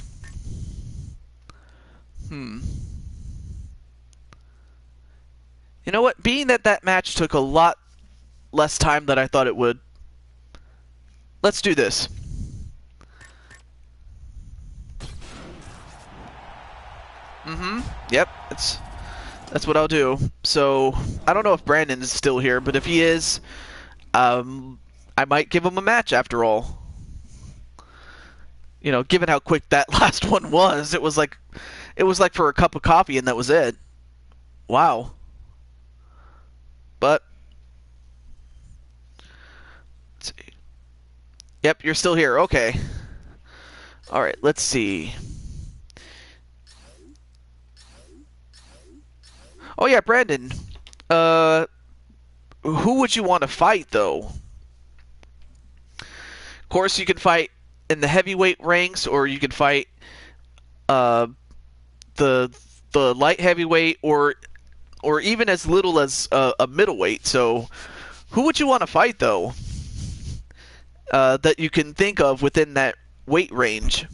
You know what? Being that that match took a lot less time than I thought it would, let's do this. Yep, that's what I'll do. So, I don't know if Brandon is still here, but if he is, I might give him a match after all. You know, given how quick that last one was, it was like for a cup of coffee and that was it. Wow. But let's see. Yep, you're still here. Okay. All right, let's see. Oh yeah, Brandon. Who would you want to fight though? Of course, you can fight in the heavyweight ranks, or you can fight the light heavyweight, or even as little as a middleweight. So, who would you want to fight though? That you can think of within that weight range.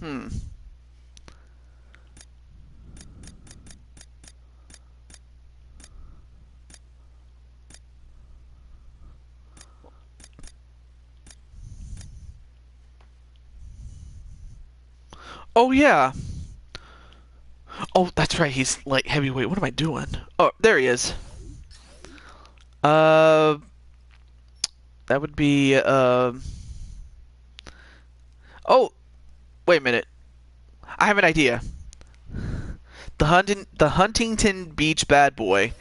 Hmm. Oh, yeah. Oh, that's right. He's light heavyweight. What am I doing? Oh, there he is. Uh, that would be, oh, wait a minute. I have an idea. The Huntington Beach bad boy.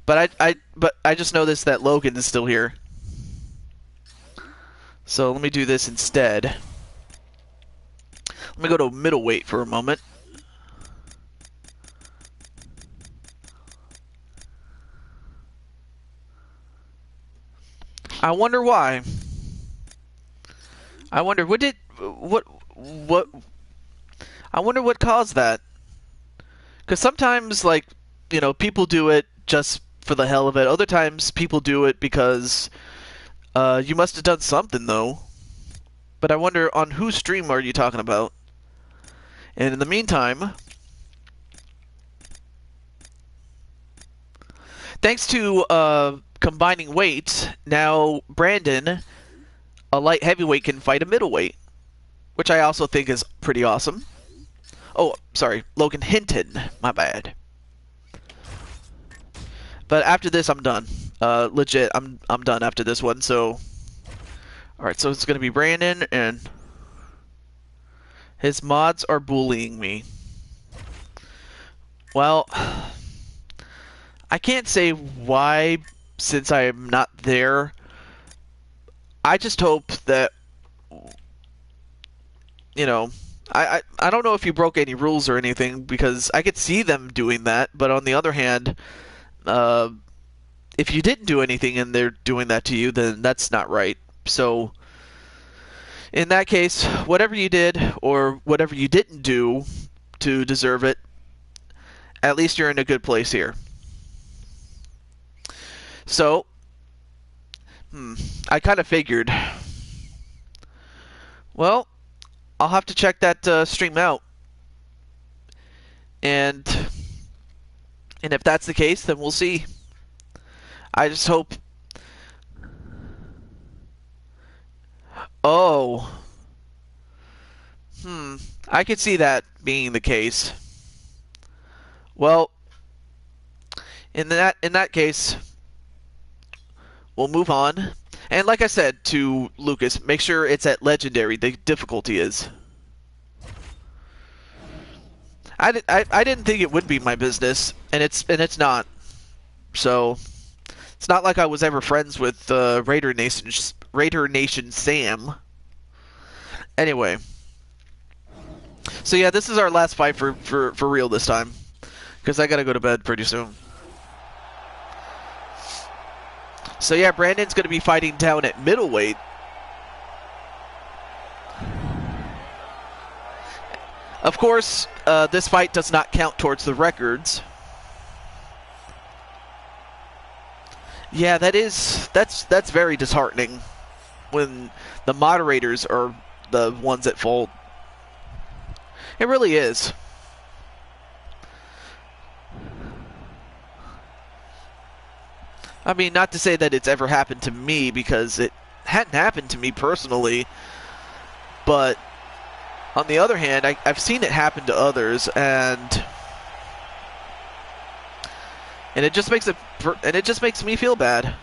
But I just noticed that Logan is still here. So let me do this instead. Let me go to middleweight for a moment. I wonder why. I wonder what I wonder what caused that. Because sometimes, like, people do it just for the hell of it. Other times, people do it because you must have done something, though. But I wonder, on whose stream are you talking about? And in the meantime, thanks to combining weights, now Brandon, a light heavyweight, can fight a middleweight, which I also think is pretty awesome. Oh, sorry, Logan Hinton. My bad. But after this, I'm done. Legit, I'm done after this one. So, all right. So it's gonna be Brandon, and his mods are bullying me. Well, I can't say why, since I'm not there. I just hope that I don't know if you broke any rules or anything, because I could see them doing that. But on the other hand, if you didn't do anything and they're doing that to you, then that's not right. So in that case, whatever you did or whatever you didn't do to deserve it, at least you're in a good place here. So, I kind of figured. Well, I'll have to check that stream out. And if that's the case, then we'll see. I just hope... Oh. I could see that being the case. Well, in that case, we'll move on. And like I said to Lucas, make sure it's at legendary. The difficulty is. I didn't think it would be my business, and it's not. So it's not like I was ever friends with Raider Nation Sam. Anyway, so yeah, this is our last fight for real this time, because I gotta go to bed pretty soon. So yeah, Brandon's gonna be fighting down at middleweight. Of course, this fight does not count towards the records. Yeah, that's very disheartening when the moderators are the ones at fault. It really is. I mean, not to say that it's ever happened to me, because it hadn't happened to me personally, but on the other hand, I've seen it happen to others, and it just makes me feel bad.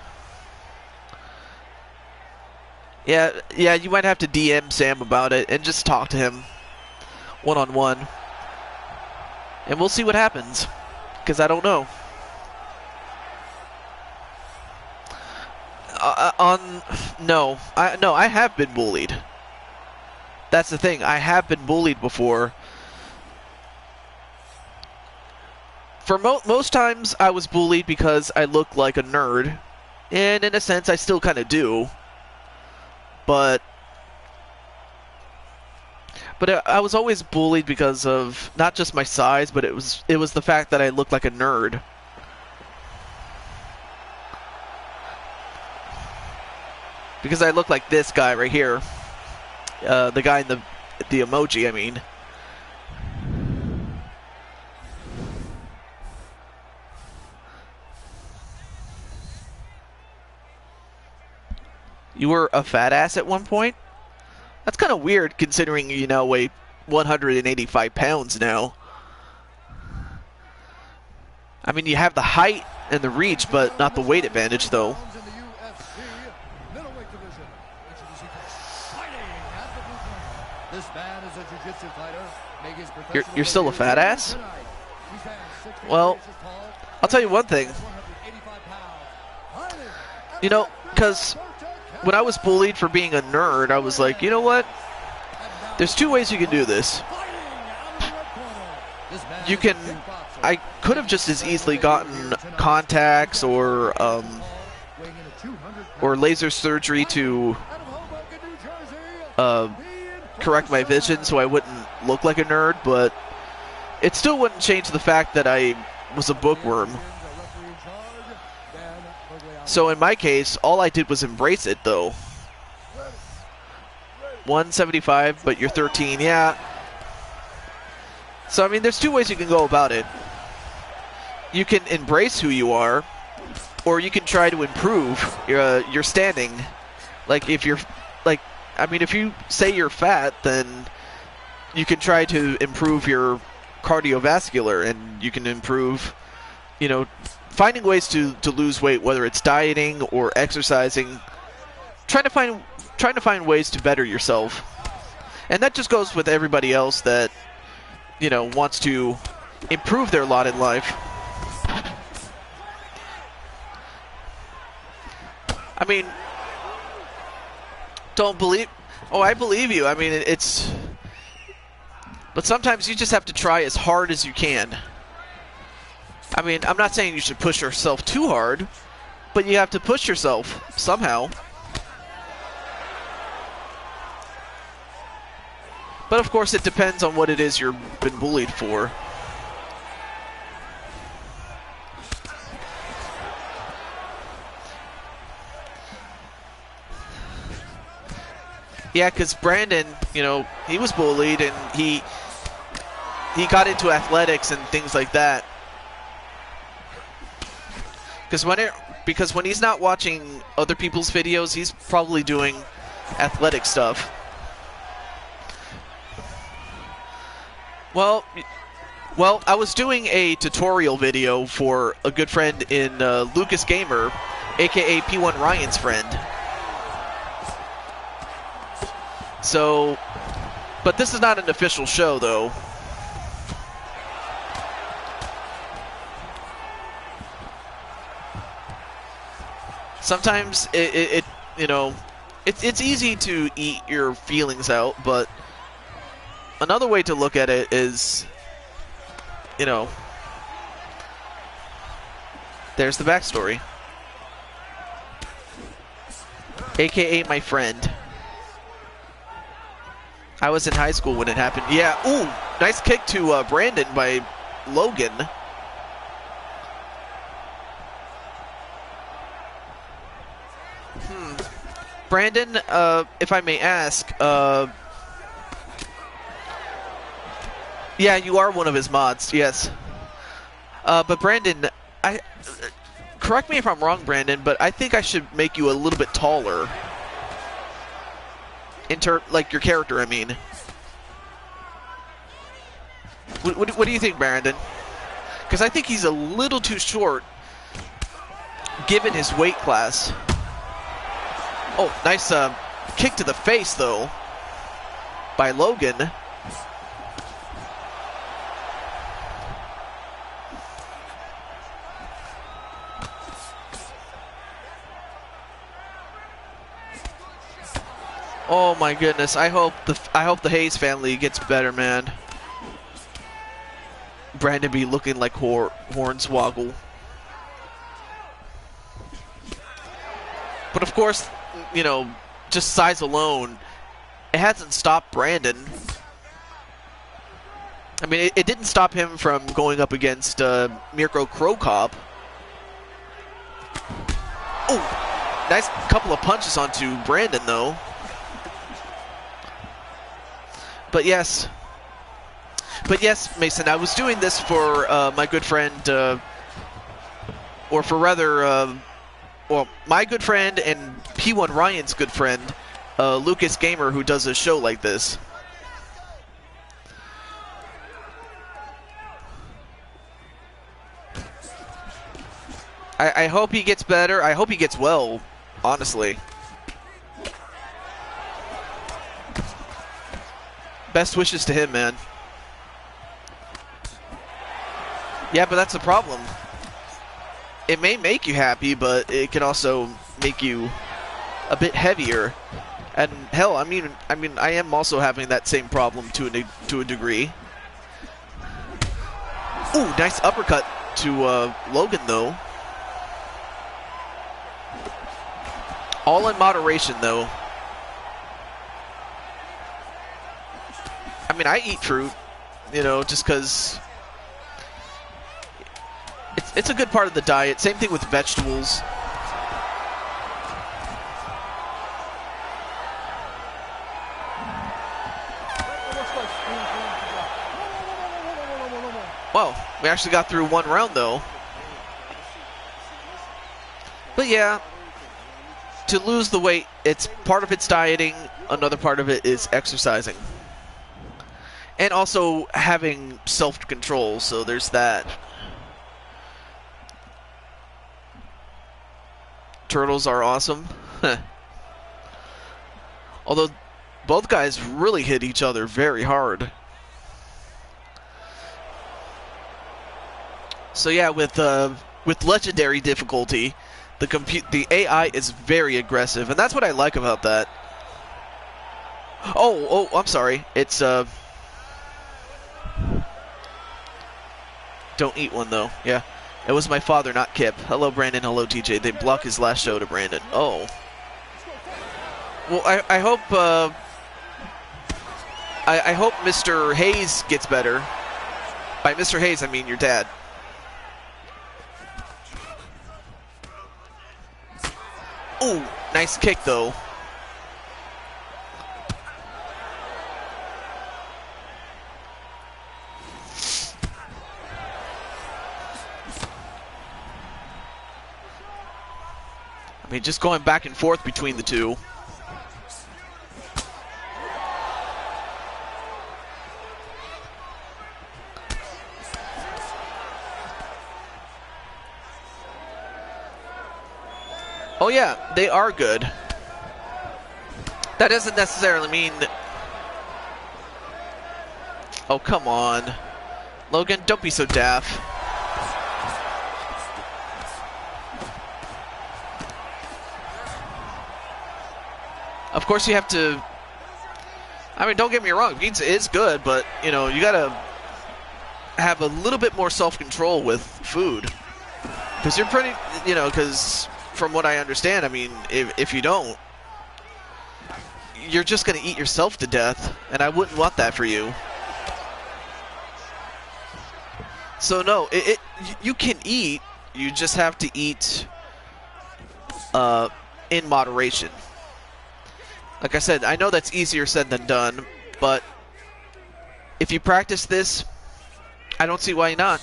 Yeah, you might have to DM Sam about it and just talk to him one-on-one, and we'll see what happens, because I don't know. No, I have been bullied. That's the thing. I have been bullied before. For most times, I was bullied because I looked like a nerd, and in a sense, I still kind of do. But I was always bullied because of not just my size, but it was the fact that I looked like a nerd. Because I look like this guy right here, the guy the emoji, I mean. You were a fat ass at one point? That's kind of weird considering you now weigh 185 pounds now. I mean, you have the height and the reach, but not the weight advantage, though. This man is a jiu-jitsu fighter. You're still a fat ass? Well, I'll tell you one thing. You know, because when I was bullied for being a nerd, I was like, you know what? There's two ways you can do this. You can... I could have just as easily gotten contacts or laser surgery to correct my vision so I wouldn't look like a nerd, but it still wouldn't change the fact that I was a bookworm. So in my case, all I did was embrace it, though. 175, but you're 13, yeah. So, I mean, there's two ways you can go about it. You can embrace who you are, or you can try to improve your standing. Like, if you're, like, I mean, if you say you're fat, then you can try to improve your cardiovascular, and you can improve, you know, finding ways to lose weight, whether it's dieting or exercising, trying to find ways to better yourself. And that just goes with everybody else that, you know, wants to improve their lot in life. I mean, don't believe... Oh, I believe you. I mean, it's... But sometimes you just have to try as hard as you can. I mean, I'm not saying you should push yourself too hard, but you have to push yourself somehow. But of course, it depends on what it is you've been bullied for. Yeah, because Brandon, you know, he was bullied and he got into athletics and things like that. Because when he's not watching other people's videos, he's probably doing athletic stuff. Well, I was doing a tutorial video for a good friend in Lucas Gamer, aka P1 Ryan's friend. So, but this is not an official show, though. Sometimes it you know, it's easy to eat your feelings out, but another way to look at it is, you know, there's the backstory. AKA my friend. I was in high school when it happened. Yeah, ooh, nice kick to Brandon by Logan. Brandon, if I may ask, yeah, you are one of his mods, yes. But Brandon, correct me if I'm wrong, Brandon, but I think I should make you a little bit taller. Like your character, I mean. What do you think, Brandon? Because I think he's a little too short, given his weight class. Oh, nice kick to the face, though, by Logan. Oh my goodness! I hope the Hayes family gets better, man. Brandon be looking like Hornswoggle. But of course, you know, just size alone, it hasn't stopped Brandon. I mean, it didn't stop him from going up against Mirko Krokop. Oh, nice couple of punches onto Brandon, though. But yes. But yes, Mason, I was doing this for my good friend, or for rather, well, my good friend and P1 Ryan's good friend, Lucas Gamer, who does a show like this. I hope he gets better. I hope he gets well, honestly. Best wishes to him, man. Yeah, but that's the problem. It may make you happy, but it can also make you a bit heavier. And hell, I mean, I am also having that same problem to a degree. Ooh, nice uppercut to Logan, though. All in moderation, though. I mean, I eat fruit, you know, just because it's a good part of the diet. Same thing with vegetables. Well, we actually got through one round, though. But yeah, to lose the weight, it's part of it's dieting, another part of it is exercising. And also having self-control, so there's that. Turtles are awesome. Although both guys really hit each other very hard. So yeah, with legendary difficulty, the AI is very aggressive, and that's what I like about that. Oh, I'm sorry. It's don't eat one though. Yeah. It was my father, not Kip. Hello, Brandon. Hello, TJ. They block his last show to Brandon. Oh. Well, I hope I hope Mr. Hayes gets better. By Mr. Hayes, I mean your dad. Ooh, nice kick though. I mean, just going back and forth between the two. Oh yeah, they are good. That doesn't necessarily mean... Oh, come on. Logan, don't be so daft. Of course you have to... I mean, don't get me wrong, pizza is good, but, you know, you gotta have a little bit more self-control with food. Because you're pretty, you know, because from what I understand, I mean, if you don't, you're just gonna eat yourself to death, and I wouldn't want that for you. So no, you can eat, you just have to eat in moderation. Like I said, I know that's easier said than done, but if you practice this, I don't see why not.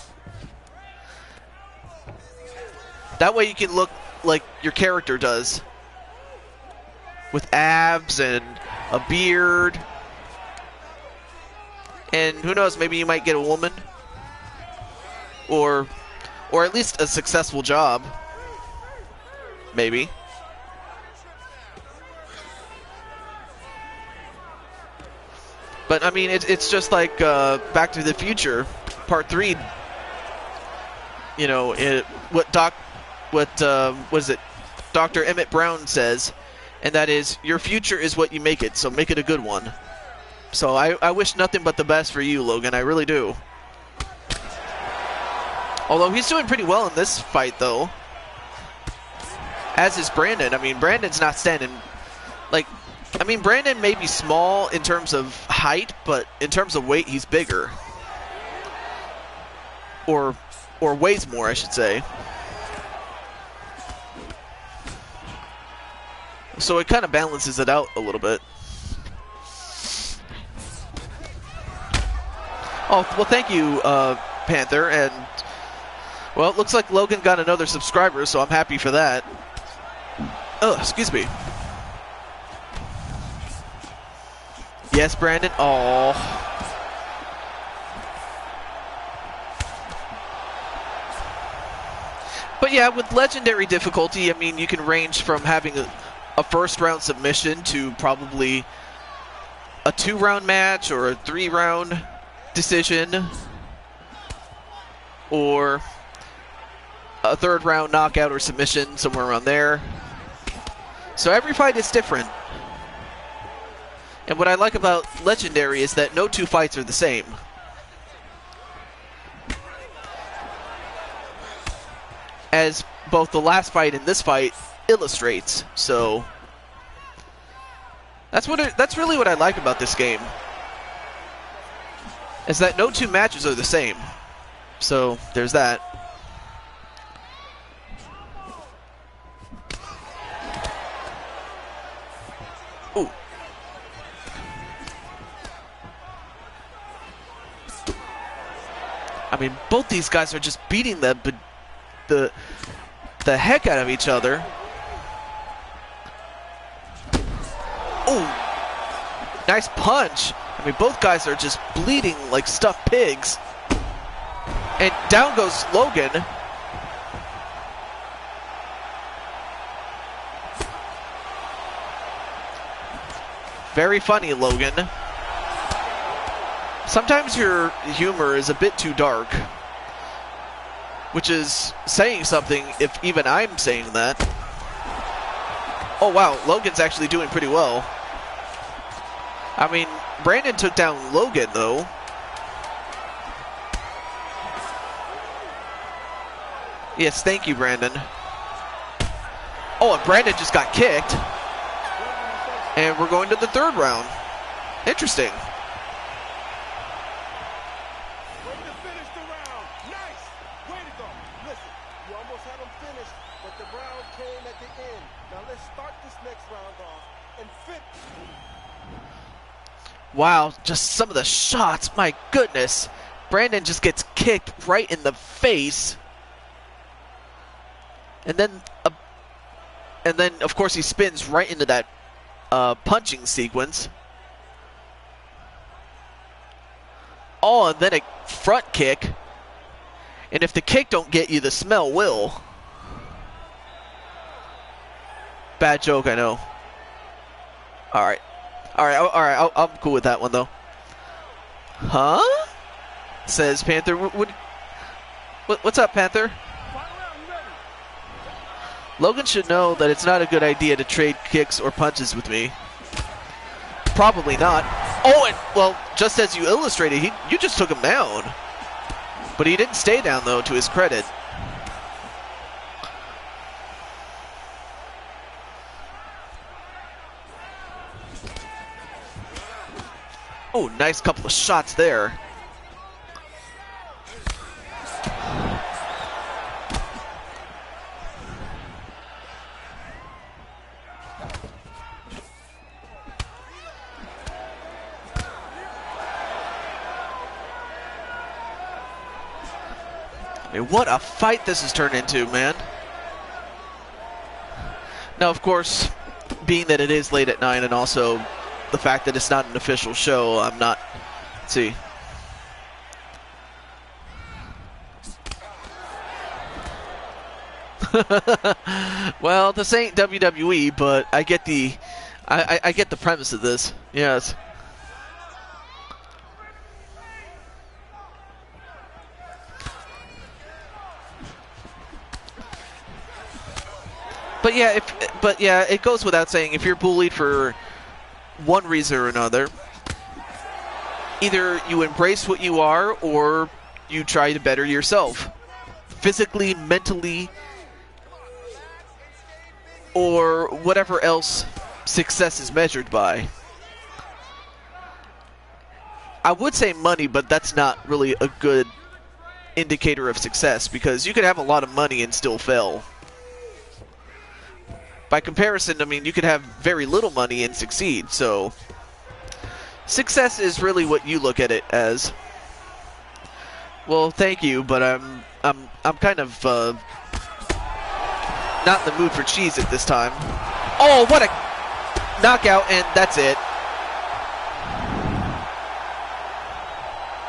That way you can look like your character does, with abs and a beard, and who knows, maybe you might get a woman, or at least a successful job, maybe. But I mean, it's just like Back to the Future, Part 3. You know, what is it? Dr. Emmett Brown says, and that is, your future is what you make it, so make it a good one. So I wish nothing but the best for you, Logan. I really do. Although he's doing pretty well in this fight, though. As is Brandon. I mean, Brandon's not standing like. I mean, Brandon may be small in terms of height, but in terms of weight, he's bigger. Or weighs more, I should say. So it kind of balances it out a little bit. Oh, well, thank you, Panther. And, well, it looks like Logan got another subscriber, so I'm happy for that. Oh, excuse me. Yes, Brandon. Oh. But yeah, with legendary difficulty, I mean, you can range from having a first-round submission to probably a 2-round match or a 3-round decision or a 3rd-round knockout or submission, somewhere around there. So every fight is different. And what I like about legendary is that no 2 fights are the same. As both the last fight and this fight illustrates. So that's really what I like about this game. Is that no 2 matches are the same. So there's that. Ooh. I mean, both these guys are just beating the heck out of each other. Ooh. Nice punch. I mean, both guys are just bleeding like stuffed pigs. And down goes Logan. Very funny, Logan. Sometimes your humor is a bit too dark, which is saying something if even I'm saying that. Oh wow, Logan's actually doing pretty well. I mean, Brandon took down Logan though. Yes, thank you, Brandon. Oh, and Brandon just got kicked. And we're going to the 3rd round. Interesting. Way to finish the round. Nice. Way to go. Listen, you almost had him finished, but the round came at the end. Now let's start this next round off and finish. Wow, just some of the shots. My goodness. Brandon just gets kicked right in the face. And then of course he spins right into that punching sequence. Oh, and then a front kick. And if the kick don't get you, the smell will. Bad joke, I know. Alright. Alright, I'm cool with that one, though. Huh? Says Panther. What's up, Panther? Logan should know that it's not a good idea to trade kicks or punches with me. Probably not. Oh, and, well, just as you illustrated, you just took him down. But he didn't stay down, though, to his credit. Oh, nice couple of shots there. I mean, what a fight this has turned into, man. Now, of course, being that it is late at 9 and also the fact that it's not an official show, I'm not... Let's see. Well, this ain't WWE, but I get the... I get the premise of this. Yes. But yeah, it goes without saying, if you're bullied for one reason or another, either you embrace what you are or you try to better yourself. Physically, mentally, or whatever else success is measured by. I would say money, but that's not really a good indicator of success, because you could have a lot of money and still fail. By comparison, I mean, you could have very little money and succeed, so success is really what you look at it as. Well, thank you, but I'm kind of not in the mood for cheese at this time. Oh, what a knockout, and that's it.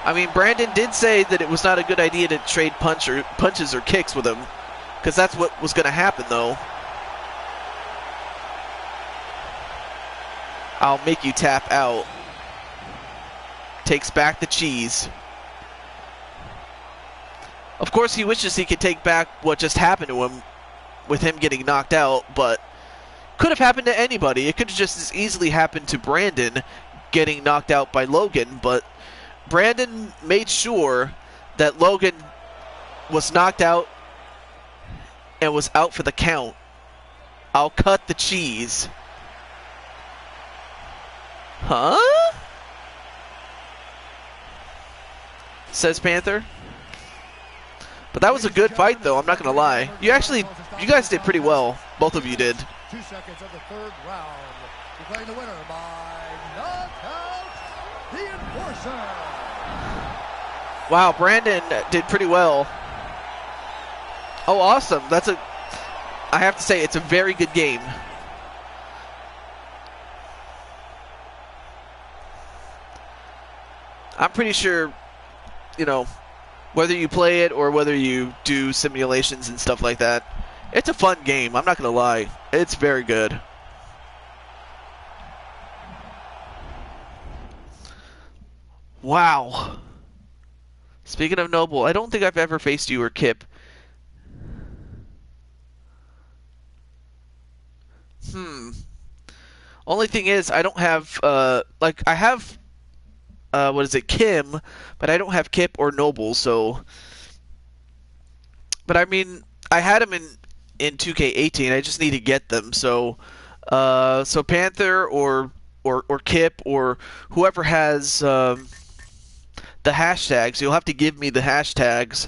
I mean, Brandon did say that it was not a good idea to trade punches or kicks with him, because that's what was going to happen, though. I'll make you tap out. Takes back the cheese. Of course, he wishes he could take back what just happened to him with him getting knocked out, but could have happened to anybody. It could have just as easily happened to Brandon getting knocked out by Logan, but Brandon made sure that Logan was knocked out and was out for the count. I'll cut the cheese. Huh? Says Panther. But that was a good fight, though, I'm not going to lie. You guys did pretty well. Both of you did. 2 seconds of the third round. Declaring the winner by knockout, the Enforcer. Wow, Brandon did pretty well. Oh, awesome. I have to say, it's a very good game. I'm pretty sure, whether you play it or whether you do simulations and stuff like that, it's a fun game. I'm not going to lie. It's very good. Wow. Speaking of Noble, I don't think I've ever faced you or Kip. Only thing is, I don't have, I have, Kim, but I don't have Kip or Noble, so. But I mean, I had them in 2K18. I just need to get them. So, so Panther or Kip or whoever has the hashtags, you'll have to give me the hashtags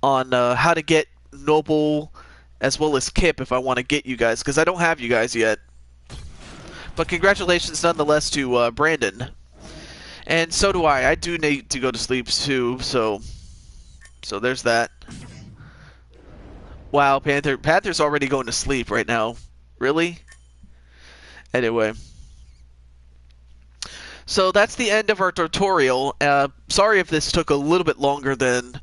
on how to get Noble as well as Kip if I want to get you guys, because I don't have you guys yet. But congratulations nonetheless to Brandon. And so do I. I do need to go to sleep too, so there's that. Wow, Panther's already going to sleep right now. Really? Anyway. So that's the end of our tutorial. Sorry if this took a little bit longer than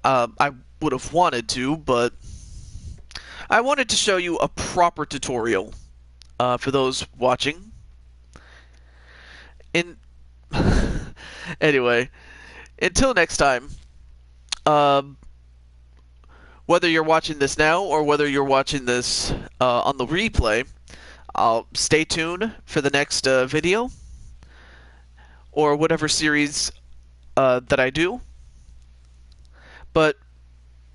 I would have wanted to, but I wanted to show you a proper tutorial for those watching. Anyway, until next time, whether you're watching this now or whether you're watching this on the replay, I'll stay tuned for the next video or whatever series that I do. But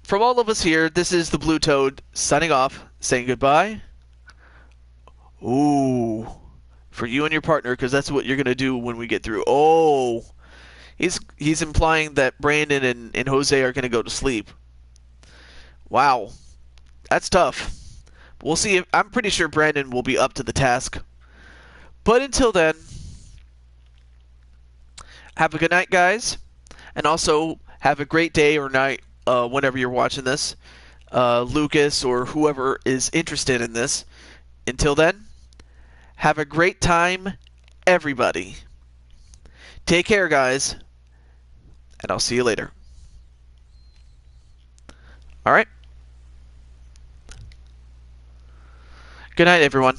from all of us here, this is the Blue Toad signing off, saying goodbye. Ooh, for you and your partner, because that's what you're going to do when we get through. Oh, he's implying that Brandon and Jose are going to go to sleep. Wow, that's tough. We'll see. I'm pretty sure Brandon will be up to the task. But until then, have a good night, guys. And also, have a great day or night whenever you're watching this. Lucas or whoever is interested in this. Until then, have a great time, everybody. Take care, guys. And I'll see you later. All right. Good night, everyone.